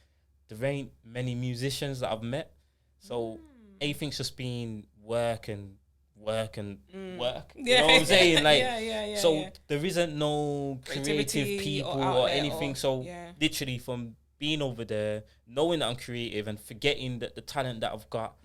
there ain't many musicians that I've met. So everything's just been work and work and work. You know what I'm saying? Like, so there isn't no creative Creativity people or or outlet anything. or- So yeah. literally from being over there, knowing that I'm creative and forgetting that the talent that I've got,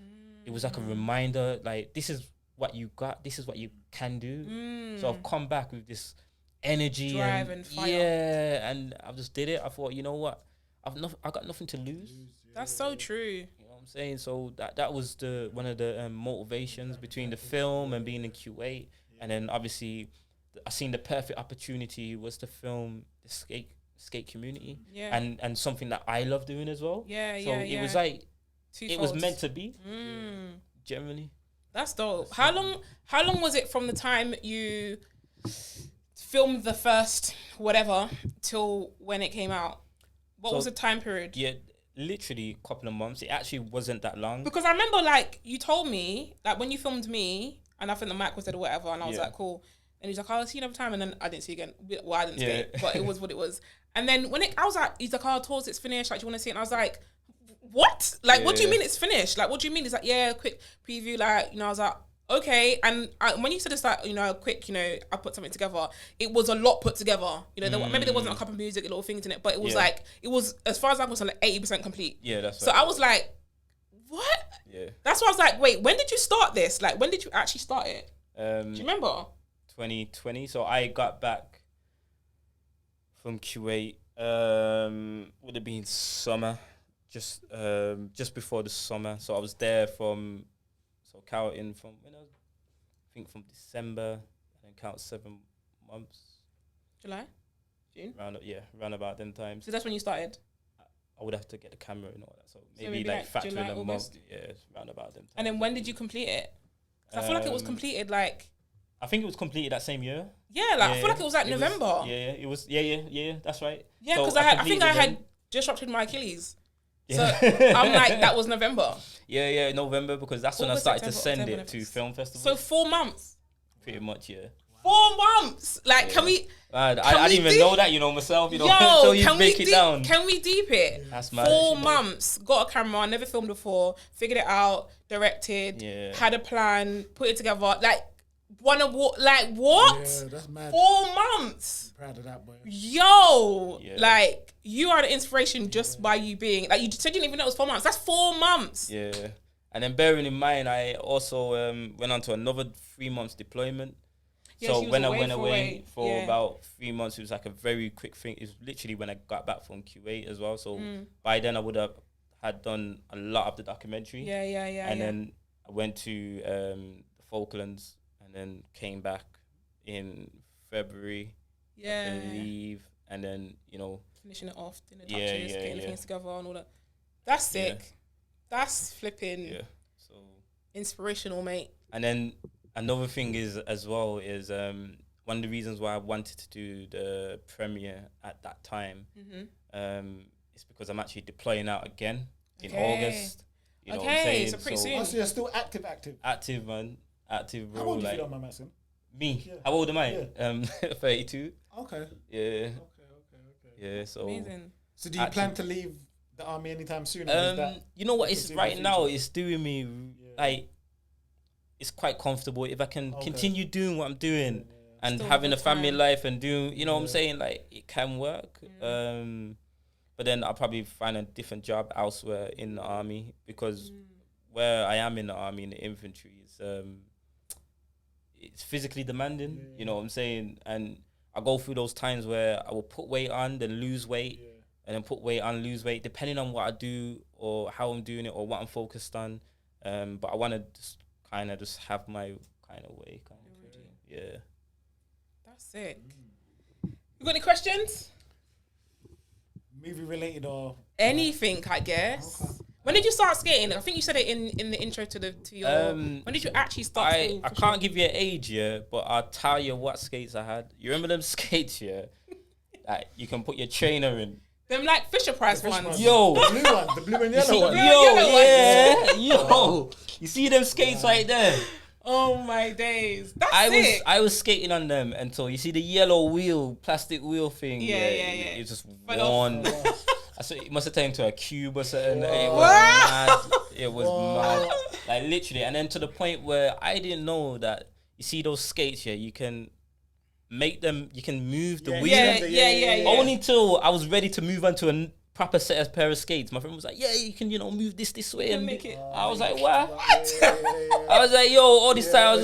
it was like a reminder, like, this is what you got, this is what you can do. So I've come back with this energy, Drive and fire. yeah, and I just did it. I thought, you know what, I got nothing to lose. That's so true. You know what I'm saying? So that was one of the motivations between the film and being in Q8, and then obviously I seen the perfect opportunity was to film the skate community, Yeah. and something that I love doing as well. Yeah, so yeah, it was yeah. like it was Twofolds. meant to be. Generally, That's dope. How long was it from the time you filmed the first whatever till when it came out? What So- was the time period? yeah, literally a couple of months. It actually wasn't that long. Because I remember, like, you told me, like, when you filmed me, and I think the mic was dead or whatever, and I was Yeah. like, cool. And he's like, I'll see you another time, and then I didn't see you again. Well, I didn't see Yeah. it, but it was what it was. And then when I was like, he's like, oh, tours, it's finished. Like, do you want to see it? And I was like, what? Like, what do you Yeah. mean it's finished? Like, what do you mean? He's like, yeah, quick preview. Like, you know, I was like, okay. And when you said it's like, you know, quick, you know, I put something together, it was a lot put together. You know, maybe there wasn't a couple of music, little things in it, but it was Yeah. like, it was, as far as I was, like 80% complete. Yeah, that's So what I it was like, what? Yeah. That's why I was like, wait, when did you start this? Like, when did you actually start it? Do you remember? 2020. So I got back from Kuwait. Would have been summer, just before the summer. So I was there counting from I think from December, and count 7 months. July? June? Round about them times. So that's when you started? I would have to get the camera and all that. So maybe, maybe like like factoring July, a month. August? Yeah, round about them times. And then when did you complete it? 'Cause I feel like it was completed like, I think it was completed that same year. I feel like it was like November. It was. Yeah. That's right. Yeah, So because I think I completed had them. disrupted my Achilles. So Yeah. I'm like, that was November. Yeah, November, because that's when I August, started to September, send October, it to November. film festivals. So 4 months. Pretty much, yeah. 4 months. Like, can we? I we didn't even deep- know that, myself, Yo, until you can make we it down. Can we deep it? That's mad. 4 months. Got a camera. Never filmed before. Figured it out. Directed. Yeah. Had a plan. Put it together. Like, like what? Yeah, that's mad. 4 months. Proud of that, boy. Yo, Yeah. like, you are the inspiration just by you being, like, you said you didn't even know it was 4 months. That's 4 months. Yeah. And then bearing in mind, I also went on to another 3 months deployment. Yeah, So she was when I away went for away for yeah. about 3 months, it was like a very quick thing. It was literally when I got back from Kuwait as well. So by then I would have had done a lot of the documentary. Yeah. And then I went to the Falklands and then came back in February, I believe. And then, finishing it off, doing the Yeah, touches, yeah, getting the yeah. things together and all that. That's sick. Yeah. That's flipping yeah. So, inspirational, mate. and then another thing is one of the reasons why I wanted to do the premiere at that time is because I'm actually deploying out again in Okay. August. You know what I'm Okay, saying? so pretty soon. Oh, so you're still active. Active, man. Active, bro. How old if you Like don't mind me asking? me. Yeah. How old am I? 32. Okay. Yeah. Yeah. So. Amazing. So do you plan to leave the army anytime soon? Or is that You know what? It's foreseeable right now. future? It's doing me like. It's quite comfortable if I can continue doing what I'm doing and Still having a good family time. life and doing, you know what I'm saying? Like, it can work. But then I'll probably find a different job elsewhere in the army, because where I am in the army, in the infantry, it's physically demanding. You know what I'm saying? And I go through those times where I will put weight on, then lose weight, and then put weight on, lose weight, depending on what I do or how I'm doing it or what I'm focused on. But I want to just kind of just have my kind of way, kind of routine. Yeah. That's sick. You got any questions? Movie related or Anything, I guess. Okay. When did you start skating? I think you said it in the intro to your. When did you actually start? I can't give you an age, but I'll tell you what skates I had. You remember them skates, like you can put your trainer in. Them like Fisher Price ones. Yo, the blue one, the blue and yellow one. Yo. You see them skates right there? Oh my days! That's sick. I was skating on them until you see the yellow wheel, plastic wheel thing. Yeah. It's just worn. I said it must have turned into a cube or something. It was mad. It was mad. Like literally, and then to the point where I didn't know that. You see those skates here, you can make them. You can move the wheel. Yeah. Only till I was ready to move on to a proper set of pair of skates. My friend was like, "Yeah, you can, move this way and make it." I was like, "What?" I was like, "Yo, all this time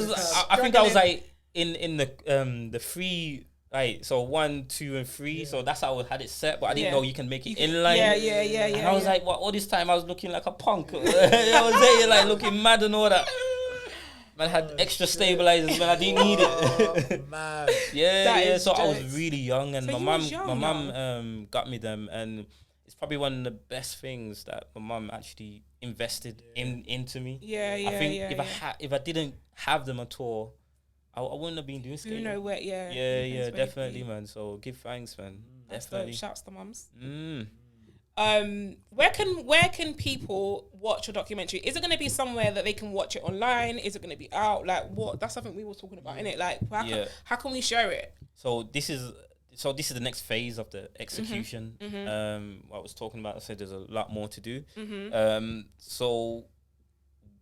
I think I was like in the free, right? So 1, 2, and 3. So that's how I had it set, but I didn't know you can make it inline. Yeah. And I was like, "What?" All this time I was looking like a punk. I was there, like looking mad and all that. Man had extra stabilizers when I didn't need it. Man. Yeah. So I was really young, and So my you was mum got me them, and it's probably one of the best things that my mum actually invested into me. I think if I didn't have them at all, I wouldn't have been doing skating. You know where? Yeah, definitely, man. So give thanks, man. Definitely. Shouts to mums. Where can people watch your documentary? Is it going to be somewhere that they can watch it online? Is it going to be out? Like what? That's something we were talking about, innit? Like how can we share it? So this is the next phase of the execution. What I was talking about, I said there's a lot more to do. So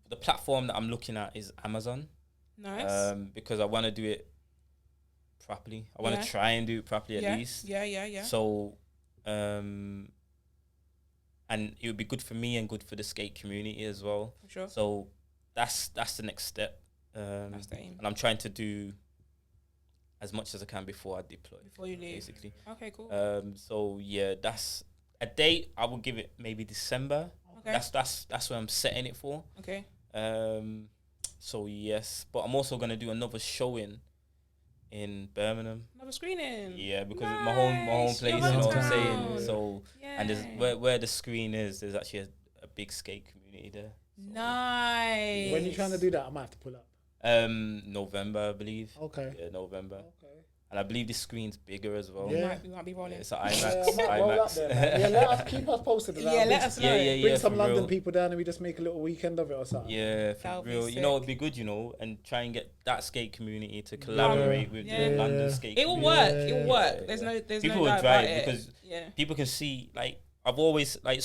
the platform that I'm looking at is Amazon. Nice. Because I want to do it properly. I want to try and do it properly at least. Yeah. So, and it would be good for me and good for the skate community as well. For sure. So that's the next step. That's the aim. And I'm trying to do as much as I can before I deploy. Before you leave. Basically. Okay, cool. So yeah, that's a date. I will give it maybe December. Okay. That's what I'm setting it for. Okay. So yes, but I'm also gonna do another showing in Birmingham. Another screening. Yeah, because my home place, you know what I'm saying. So and there's Yeah. where the screen is, there's actually a big skate community there. So, Nice. When you're trying to do that, I might have to pull up. November, I believe. Okay. Yeah, November. Okay. And I believe the screen's bigger as well. Yeah. We might be rolling. It's an Yeah, IMAX. I might roll up IMAX. there, man. Yeah, let us keep us posted. Of that. Yeah, let us know. Yeah. Bring some for London real. people down and we just make a little weekend of it or something. Yeah, That'll for be real. sick. You know, it'd be good, and try and get that skate community to collaborate with the London skate It will community. work. It will work. There's no People no will doubt drive about it. because Yeah. people can see, like, I've always, like,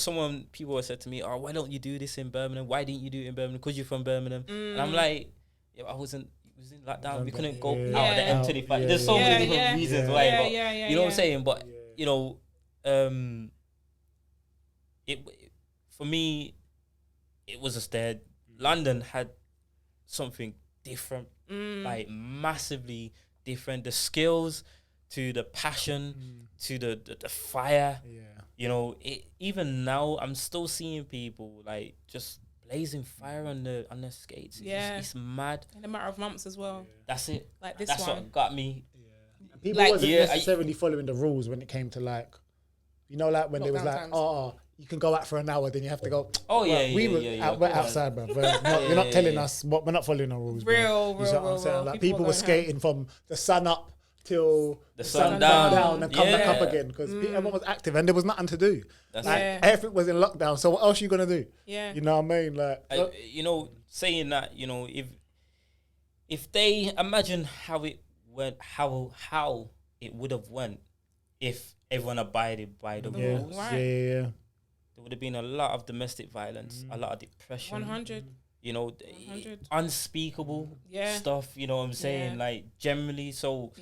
people have said to me, "Oh, why don't you do this in Birmingham? Why didn't you do it in Birmingham? Because you're from Birmingham." And I'm like, yeah, I was in lockdown. We couldn't go out of the M25. There's so many different reasons why. But you know what I'm saying? But it for me, it was just there. London had something different, like massively different. The skills to the passion to the fire. Yeah. Even now I'm still seeing people like just blazing fire on their skates. It's mad. In a matter of months as well. That's it. Like this That's one. what got me. People wasn't necessarily following the rules when it came to like when they was like, you can go out for an hour, then you have to go. We're outside, bro. You're not telling us what we're not following the rules. Real. What I'm saying? Like people were skating from the sun up till the sun down and come back up again because everyone was active and there was nothing to do. Everything was in lockdown. So what else are you gonna do? Yeah. You know what I mean? Like, saying that, if they imagine how it went, how it would have went if everyone abided by the rules. Right. Yeah. There would have been a lot of domestic violence, a lot of depression. 100. 100. Unspeakable stuff, you know what I'm saying? Like, generally, so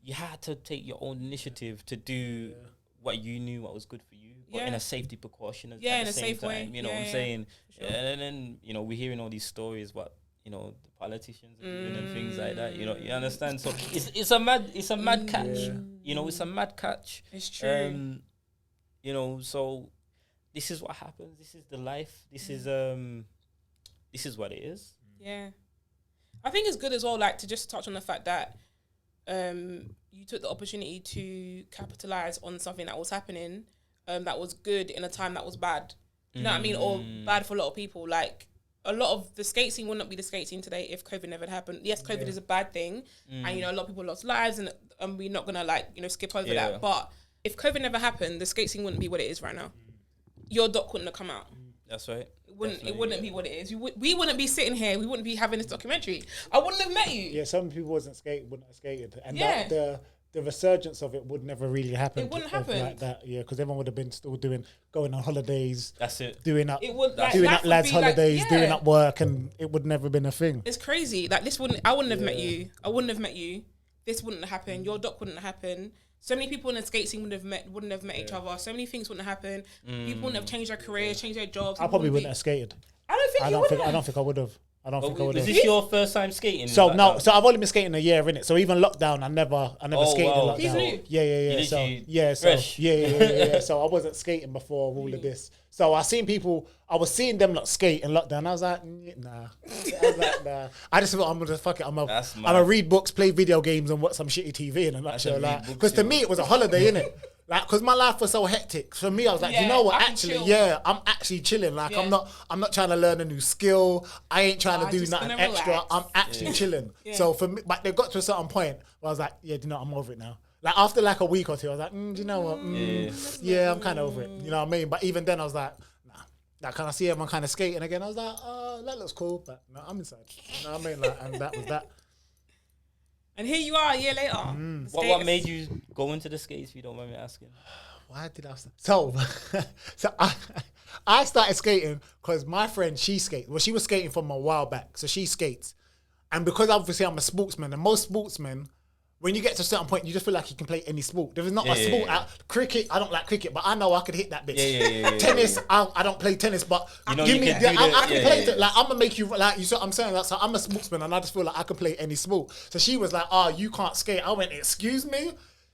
you had to take your own initiative to do what you knew what was good for you, but in a safety precaution at in the a same safe time, way. you know what I'm saying? Sure. And then, we're hearing all these stories, you know, the politicians are doing and things like that. You know, you understand. So it's a mad catch. Yeah. You know, it's a mad catch. It's true. You know, so this is what happens. This is the life. This is what it is. Yeah. I think it's good as well, like, to just touch on the fact that you took the opportunity to capitalize on something that was happening that was good in a time that was bad. Do you know what I mean? Or bad for a lot of people. Like, a lot of the skate scene would not be the skate scene today if COVID never happened. Yes, COVID is a bad thing, and you know, a lot of people lost lives, and we're not gonna, like, you know, skip over that. But if COVID never happened, the skate scene wouldn't be what it is right now. Your doc wouldn't have come out. That's right. It wouldn't be what it is. We wouldn't be sitting here. We wouldn't be having this documentary. I wouldn't have met you. Yeah, some people wouldn't have skated, and that the resurgence of it would never really happen. It wouldn't happen like that. Yeah, because everyone would have been still going on holidays. That's it. Doing up, it would, doing up lads' holidays, like, doing up work, and it would never been a thing. It's crazy. Like, I wouldn't have met you. I wouldn't have met you. This wouldn't have happened. Your doc wouldn't have happened. So many people in the skate scene wouldn't have met each other. So many things wouldn't have happened. People wouldn't have changed their careers, changed their jobs. I probably wouldn't have skated. I don't think you would have. I don't think I would have. Was this your first time skating? So no, so I've only been skating a year, innit? So even lockdown, I never skated in lockdown. He's new. Yeah. So I wasn't skating before all of this. So I was seeing them like skate in lockdown. I was like, nah. I just thought, I'm gonna fuck it. I'm gonna read books, play video games, and watch some shitty TV in a nutshell. Like, because to me it was a holiday, innit? Like, because my life was so hectic. For me, I was like, you know what? Actually, I'm actually chilling. Like, I'm not trying to learn a new skill. I ain't trying to do nothing extra. Relax. I'm actually chilling. So for me, but they got to a certain point where I was like, you know, I'm over it now. Like, after like a week or two, I was like, do you know what? I'm kind of over it. You know what I mean? But even then, I was like, nah. Like, can I see everyone kind of skating again? I was like, oh, that looks cool. But no, I'm inside. You know what I mean? Like, and that was that. And here you are a year later. What made you go into the skates, if you don't mind me asking? Why did I start? So I started skating because my friend, she skates. Well, she was skating from a while back. So she skates. And because obviously I'm a sportsman, and most sportsmen, when you get to a certain point, you just feel like you can play any sport. There is not a sport out. Cricket, I don't like cricket, but I know I could hit that bitch. Tennis, I don't play tennis, but I can play it. Like, I'm gonna make you, like, you see what I'm saying? Like, so I'm a sportsman, and I just feel like I can play any sport. So she was like, oh, you can't skate. I went, excuse me?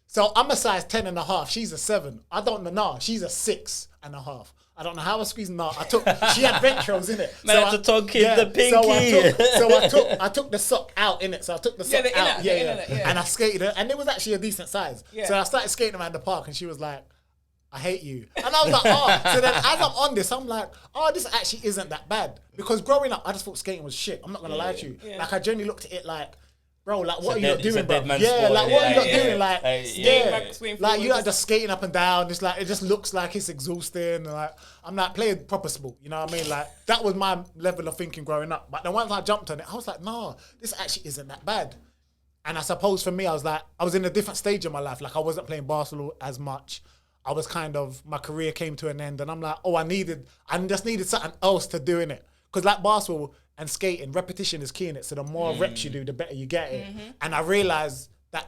So I'm a size 10 and a half. She's a 7. I don't know. No, she's a 6 and a half. I don't know how I squeezed. No, she had Ventros in it. Man, so the pinky. So I took the sock out in it. So I took the sock out. And I skated it. And it was actually a decent size. Yeah. So I started skating around the park, and she was like, I hate you. And I was like, oh. So then as I'm on this, I'm like, oh, this actually isn't that bad. Because growing up, I just thought skating was shit. I'm not going to lie to you. Yeah. Like, I generally looked at it like, bro, like, what are you not doing, bro? Yeah, like, what are you not doing? Like, like, you're not just skating up and down. It's like, it just looks like it's exhausting. Like, I'm like playing proper sport, you know what I mean? Like, that was my level of thinking growing up. But then once I jumped on it, I was like, no, this actually isn't that bad. And I suppose for me, I was in a different stage of my life. Like, I wasn't playing basketball as much. I was kind of, my career came to an end, and I'm like, oh, I just needed something else to do in it. Because like basketball and skating, repetition is key in it. So the more reps you do, the better you get it. And I realized that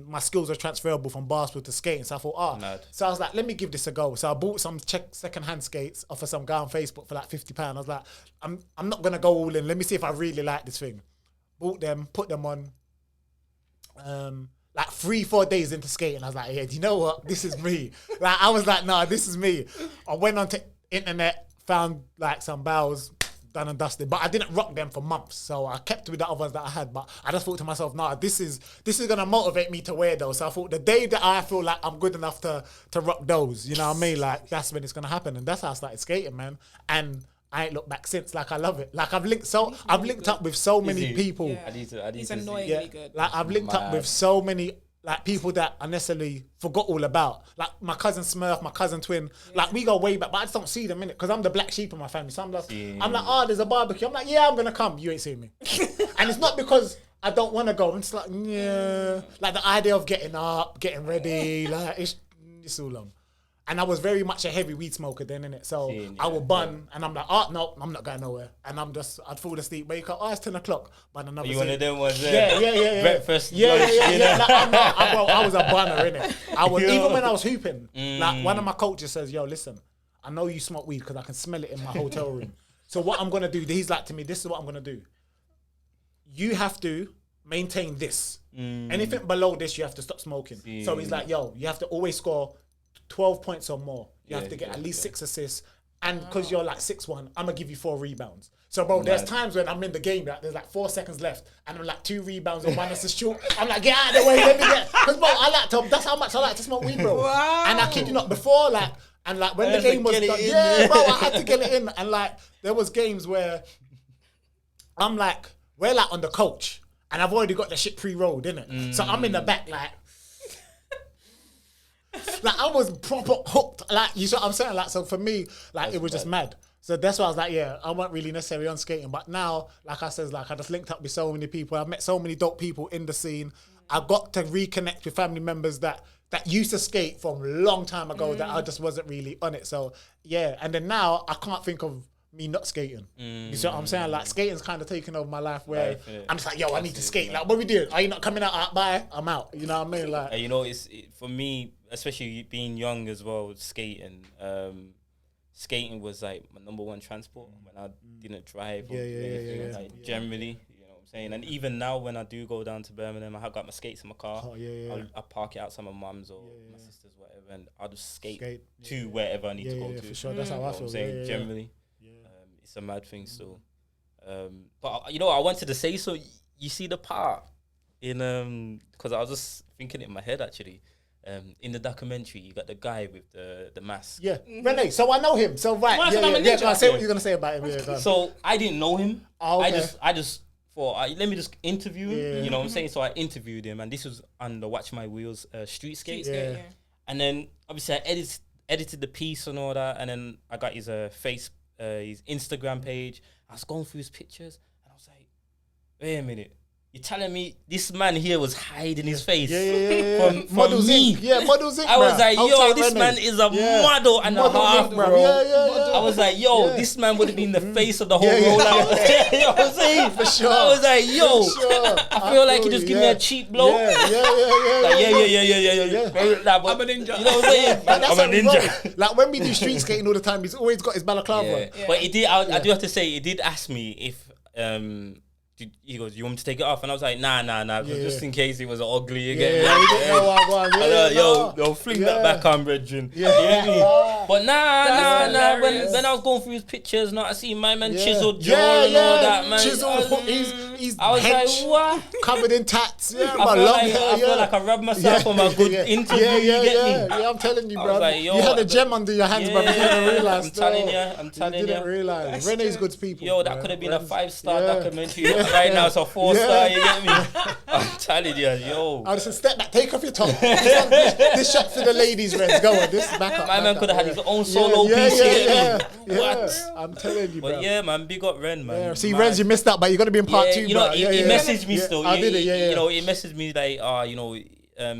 my skills are transferable from basketball to skating. So I thought, so I was like, let me give this a go. So I bought some second-hand skates off of some guy on Facebook for like £50. I was like, I'm not gonna go all in. Let me see if I really like this thing. Bought them, put them on. Like 3-4 days into skating, I was like, yeah, do you know what? This is me. Like, I was like, nah, this is me. I went onto internet, found like some bows, done and dusted, but I didn't rock them for months. So I kept with the others that I had, but I just thought to myself, nah, this is gonna motivate me to wear those. So I thought the day that I feel like I'm good enough to rock those, you know what I mean? Like, that's when it's gonna happen. And that's how I started skating, man. And I ain't looked back since. Like, I love it. Like, I've linked up with so many people. Yeah. I need He's to annoyingly good. Like, I've linked up with so many like people that I necessarily forgot all about. Like my cousin Smurf, my cousin Twin. Like, we go way back, but I just don't see them in it because I'm the black sheep of my family. So I'm like, oh, there's a barbecue. I'm like, yeah, I'm gonna come. You ain't seeing me. And it's not because I don't want to go. I'm just like, yeah. Like, the idea of getting up, getting ready, like, it's all long. And I was very much a heavy weed smoker then, innit? So I would bun, and I'm like, oh, no, I'm not going nowhere. And I'd fall asleep, wake up, it's 10 o'clock. But another you one of them ones there? Yeah. Breakfast, yeah. Like, I was a bunner, innit? Even when I was hooping, like, one of my coaches says, yo, listen, I know you smoke weed because I can smell it in my hotel room. So what I'm going to do, he's like to me, this is what I'm going to do. you have to maintain this. Anything below this, you have to stop smoking. So he's like, yo, you have to always score 12 points or more. You have to get at least 6 assists. And because you're like 6'1", I'm going to give you 4 rebounds. So, bro, there's times when I'm in the game, like, there's like 4 seconds left, and I'm like 2 rebounds and 1 assist short. I'm like, get out of the way, let me get. Because, bro, that's how much I like to smoke weed, bro. Wow. And I kid you not, before, like, and like when the game was done, bro, I had to get it in. And like, there was games where I'm like, we're like on the coach, and I've already got the shit pre-rolled, innit? So I'm in the back, like I was proper hooked. Like, you see what I'm saying? Like, so for me, like, that's it was just mad. So that's why I was like, yeah, I wasn't really necessarily on skating. But now, like I said, like, I just linked up with so many people. I've met so many dope people in the scene. I got to reconnect with family members that used to skate from a long time ago that I just wasn't really on it. So, yeah. And then now, I can't think of me not skating. You see what I'm saying? Like, skating's kind of taken over my life where I'm just like, yo, I need to skate. Like, what we doing? Are you not coming out? Bye. I'm out. You know what I mean? Like, you know, for me, especially being young as well, skating. Skating was like my number one transport when I didn't drive or anything. Like, generally, you know what I'm saying. And even now, when I do go down to Birmingham, I have got my skates in my car. I'll park it outside my mum's or my sister's, whatever, and I'll just skate to wherever I need to go to. For sure, that's how I feel. I'm saying generally, it's a mad thing still. But you know, I wanted to say, so you see the part in because I was just thinking it in my head actually. In the documentary, you got the guy with the mask. Yeah, Renee. So I know him. So right, I say what you're gonna say about him. So I didn't know him. Oh, okay. I just thought, let me just interview him. You know what I'm saying? So I interviewed him, and this was on the Watch My Wheels Street Skate. And then obviously I edited the piece and all that, and then I got his his Instagram page. I was going through his pictures, and I was like, wait a minute. You're telling me this man here was hiding his face from Models me? Inc. Yeah, Models Inc. I was like, yo, this man is a model and a half, bro. I was like, yo, this man would have been the face of the whole rollout. You know what I'm saying? For sure. I was like, yo, I feel like he just give me a cheap blow. Yeah. I'm a ninja. You know what I'm saying? I'm a ninja. Like, when we do street skating all the time, he's always got his balaclava. But he did. I do have to say, he did ask me if he goes, you want me to take it off? And I was like, nah, just in case it was ugly again. Yo, fling that back on, brethren. But nah, when I was going through his pictures, I see my man chiseled jaw and all that, man. Chiseled, he's I was like, what? Covered in tats. I feel like I rubbed myself on my good interview. You get me? Yeah, I'm telling you, bro. Like, you had a gem under your hands, but you didn't realize. I'm telling you. Didn't realize. Renee's good people. Yo, that could have been a 5-star documentary. Right now it's a 4-star. You get me? I'm telling you, yo. I just step back, take off your top. This shot for the ladies, Renz. Go on, this back up. My man could have had his own solo piece. What? I'm telling you, bro. But yeah, man, big up Ren, man. Yeah. See, Renz, you missed out, but you're gonna be in part 2. You know, he messaged me still. I did it. You know, he messaged me like,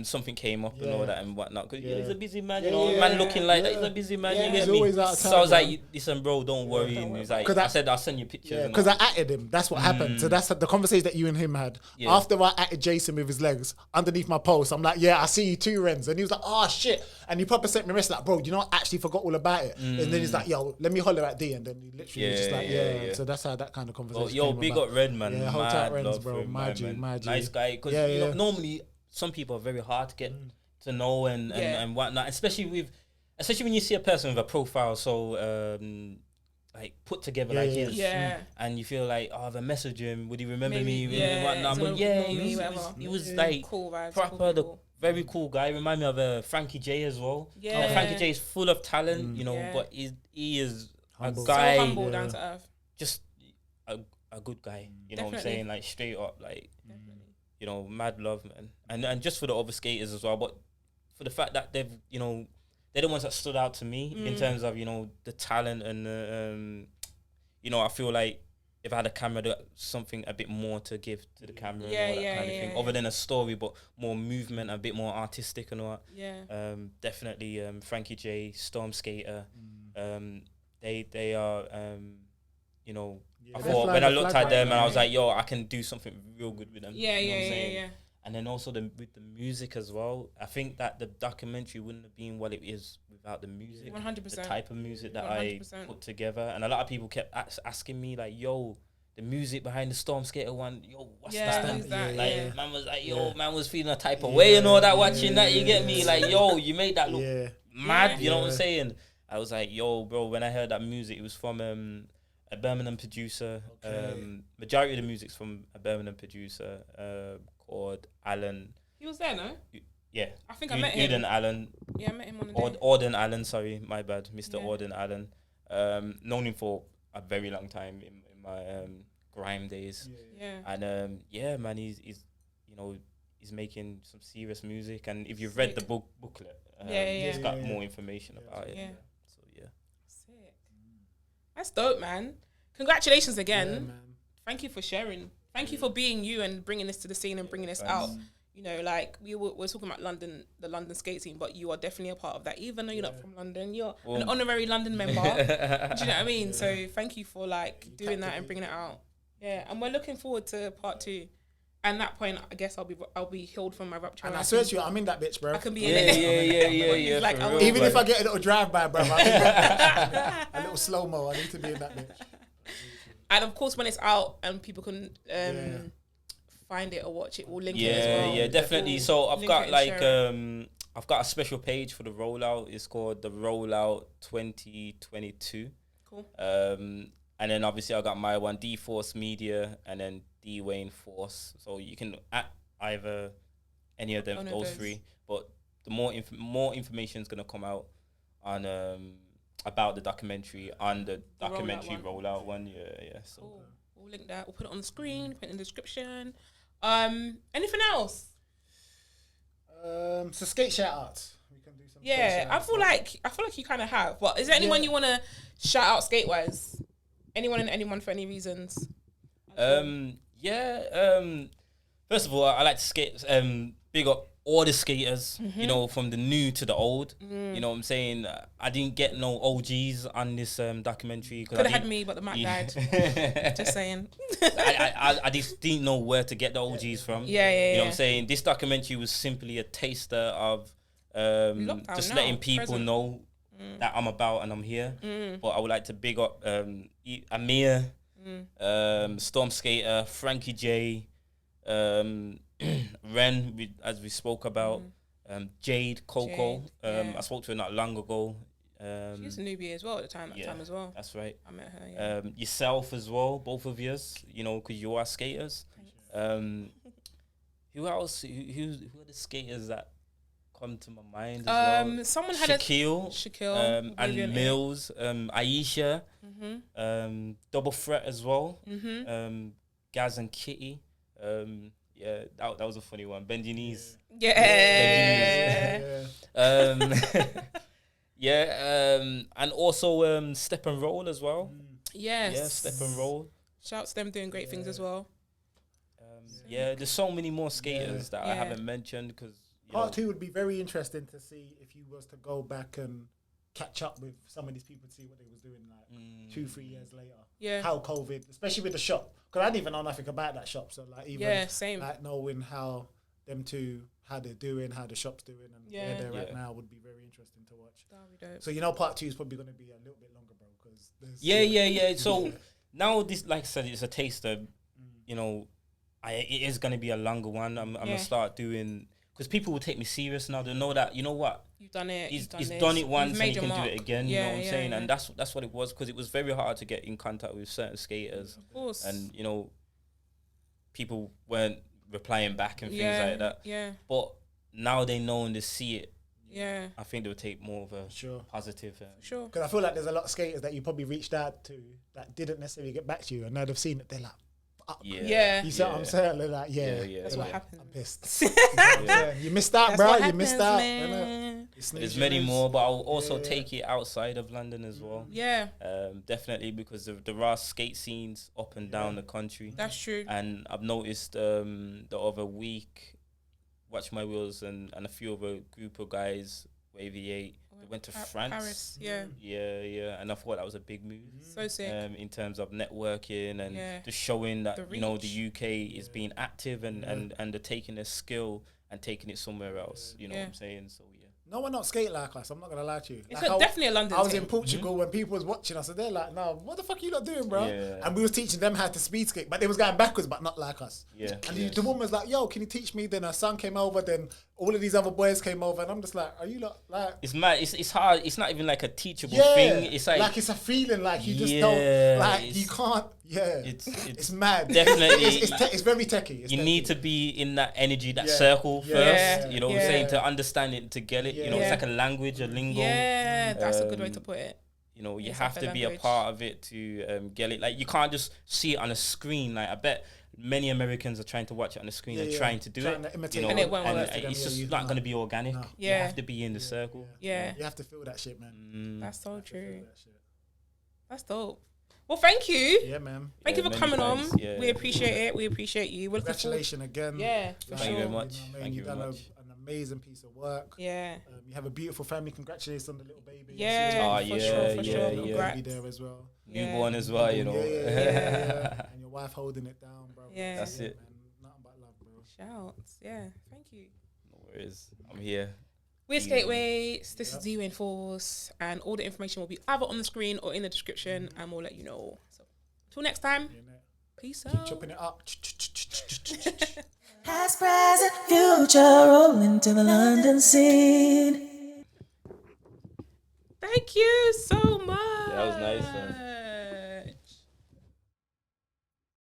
something came up and all that and whatnot. Cause he's a busy man, man looking like that. He's a busy man. You get me? Always out of time, so I was like, listen, bro, don't worry. And he's like, I said I'll send you pictures. Because I atted him. That's what happened. So that's the conversation that you and him had. After I atted Jason with his legs underneath my post, I'm like, yeah, I see you too, Renz. And he was like, oh shit. And he probably sent me a message like, bro, you know, I actually forgot all about it. And then he's like, yo, let me holler at D. And then he literally was just like, So that's how that kind of conversation. Yo, big up Red, man. Yeah, hold tight, Renz, bro. My G. Nice guy. Because normally some people are very hard to get to know and whatnot, especially when you see a person with a profile so like put together like his, and you feel like, if I message him, would he remember me and whatnot? But he was like cool vibes, proper, the very cool guy. Remind me of Frankie J as well. Frankie J is full of talent, but he is humble. A guy, so humble, down to earth, just a good guy. You know what I'm saying? Like straight up, like mad love, man, and just for the other skaters as well, but for the fact that they're the ones that stood out to me in terms of the talent and I feel like if I had a camera, there's something a bit more to give to the camera and all that kind of thing, other than a story, but more movement, a bit more artistic and all that. Definitely Frankie J, Storm Skater, they are I thought when I looked at them and I was like, yo, I can do something real good with them. Yeah. And then also with the music as well. I think that the documentary wouldn't have been what it is without the music. 100%. The type of music that 100%. I put together. And a lot of people kept asking me like, yo, the music behind the Storm Skater one, yo, what's Yeah, that? who's that? Like, Yeah. man was like, yo, man was feeling a type of way and all that, watching that, you get me? Like, yo, you made that look mad, you know what I'm saying? I was like, yo, bro, when I heard that music, it was from a Birmingham producer. Majority of the music's from a Birmingham producer called Alan. He was there, no? Yeah. I think I met him. Uden Allen. Yeah, I met him on the day. Auden Allen, sorry, my bad, Mr. Yeah. Auden Allen. Known him for a very long time in my grime days. Yeah. And yeah, man, he's you know, he's making some serious music. And if you've read the booklet, it's got more information about it. Yeah. So yeah. Sick. That's dope, man. Congratulations again. Yeah, man. Thank you for sharing. Thank you for being you and bringing this to the scene and bringing this out. You know, like we're talking about London, the London skate scene, but you are definitely a part of that. Even though you're not from London, you're an honorary London member. Do you know what I mean? So thank you for like doing that and bringing it out. Yeah, and we're looking forward to part 2. And that point, I guess I'll be healed from my rupture. And I swear to you, I'm in that bitch, bro. I can be in it. Yeah. Like, for real, Even if man. I get a little drive-by, bro, a little slow-mo, I need to be in that bitch. And of course, when it's out and people can find it or watch it, we'll link it as well. Yeah, definitely. We'll So I've link got it and like share it. I've got a special page for the rollout. It's called the Rollout 2022. Cool. And then obviously I got my one, D Force Media, and then Dewayne Force. So you can at either any of them, One of those those. 3. But the more information is gonna come out on about the documentary on the documentary rollout one. Yeah. So Cool. We'll link that. We'll put it on the screen, put it in the description. Anything else? So skate shout-outs. We can do some skate Yeah, I shout-outs. feel like you kind of have. But is there anyone you want to shout out skate-wise? Anyone and anyone for any reasons? First of all, I like to skate. Big up all the skaters. You know, from the new to the old. You know what I'm saying? I didn't get no OGs on this documentary. Could have had me, but the Mac died. Just saying. I just didn't know where to get the OGs from. You know what I'm saying? This documentary was simply a taster of Lockdown just now, letting people present. know that I'm about and I'm here. But I would like to big up Amir, Storm Skater, Frankie J, Ren, as we spoke about, Jade, Coco. Jade, I spoke to her not long ago. She was a newbie as well at the time. As well. That's right. I met her. Yeah. Yourself as well, both of yous, you know, because you are skaters. Who else? Who are the skaters that come to my mind as well? Someone had Shaquille, and Mills, Aisha, Double Threat as well, Gaz and Kitty. Yeah, that was a funny one. Bend your knees. Yeah. And also Step and Roll as well. Yes. Yeah, Step and Roll. Shouts to them doing great things as well. Yeah, there's so many more skaters that I haven't mentioned because Part 2 would be very interesting to see if you was to go back and catch up with some of these people to see what they was doing like 2-3 years later. Yeah. How COVID, especially with the shop, because I didn't even know nothing about that shop. So like even same. like knowing how them two, how they're doing, how the shop's doing, and where they're at now would be very interesting to watch. That'd be dope. So you know, part 2 is probably going to be a little bit longer, bro. Because So now this, like I said, it's a taster. You know, it is going to be a longer one. I'm gonna start doing. Because people will take me serious now. They know that, you know what? You've done it. He's done done it once and he your can mark. do it again. You know what I'm saying? Yeah. And that's what it was. Because it was very hard to get in contact with certain skaters. Of course. And, you know, people weren't replying back and things like that. Yeah. But now they know and they see it. Yeah. I think they'll take more of a positive. Sure. Because I feel like there's a lot of skaters that you probably reached out to that didn't necessarily get back to you, and now they've seen it, they're like, Yeah. You see what I'm saying? They're like, That's what happens. I'm pissed. You missed out, bro. You missed out. Man. There's many more, but I'll also take it outside of London as well. Yeah. Definitely, because there are skate scenes up and down the country. That's true. And I've noticed the other week, Watch My Wheels and a few other group of guys, Wavy 8, they went to France. Paris, yeah. Yeah. And I thought that was a big move. So sick. In terms of networking and just showing that, you know, the UK is being active and they're taking their skill and taking it somewhere else. You know what I'm saying? So, yeah. No one not skate like us. I'm not gonna lie to you. It's Like, definitely a London I was thing. in Portugal when people was watching us, and they're like, "No, what the fuck are you not doing, bro?" Yeah. And we was teaching them how to speed skate, but they was going backwards, but not like us. Yeah. And Yeah. the woman was like, "Yo, can you teach me?" Then her son came over. Then all of these other boys came over, and I'm just like, "Are you not like?" It's mad. It's hard. It's not even like a teachable Yeah, thing. It's like it's a feeling like you just Yeah, don't like it's- you can't. Yeah, it's mad. definitely- it's very techie. It's you techie. need to be in that energy, that Yeah. circle Yeah. first. Yeah. You know what I'm Yeah. saying? To understand it, to get it. You know, Yeah. it's like a language, a lingo. Yeah, that's a good way to put it. You know, you It's have like a to be a language. part of it to get it. Like, you can't just see it on a screen. Like, I bet many Americans are trying to watch it on the screen and trying to do Trying it. to imitate You know, And it won't work. it's just Yeah, not going to be organic. No. You Yeah. have to be in the circle. Yeah. You have to feel that shit, man. That's so true. Feel that shit. That's dope. Well, thank you. Yeah, man. Thank you for many coming thanks. on. Yeah. We appreciate it. We appreciate you. We're looking forward- Congratulations again. Yeah, for Thank you very sure. much. You know what I mean? Thank you You've very done much. an amazing piece of work. Yeah. You have a beautiful family. Congratulations on the little baby. Yeah, Oh, for yeah, sure, for yeah, sure. yeah. Congrats. Baby there as well. Newborn as well, you know. Yeah. And your wife holding it down, bro. Yeah. That's it. Man. Nothing but love, bro. Shouts. Yeah. Thank you. No worries. I'm here. We're Skateways. This is Dewayne Force, and all the information will be either on the screen or in the description, and we'll let you know. So, until next time, peace out. Chopping it up. Past, present, future, rolling to the London scene. Thank you so much. That was nice, man.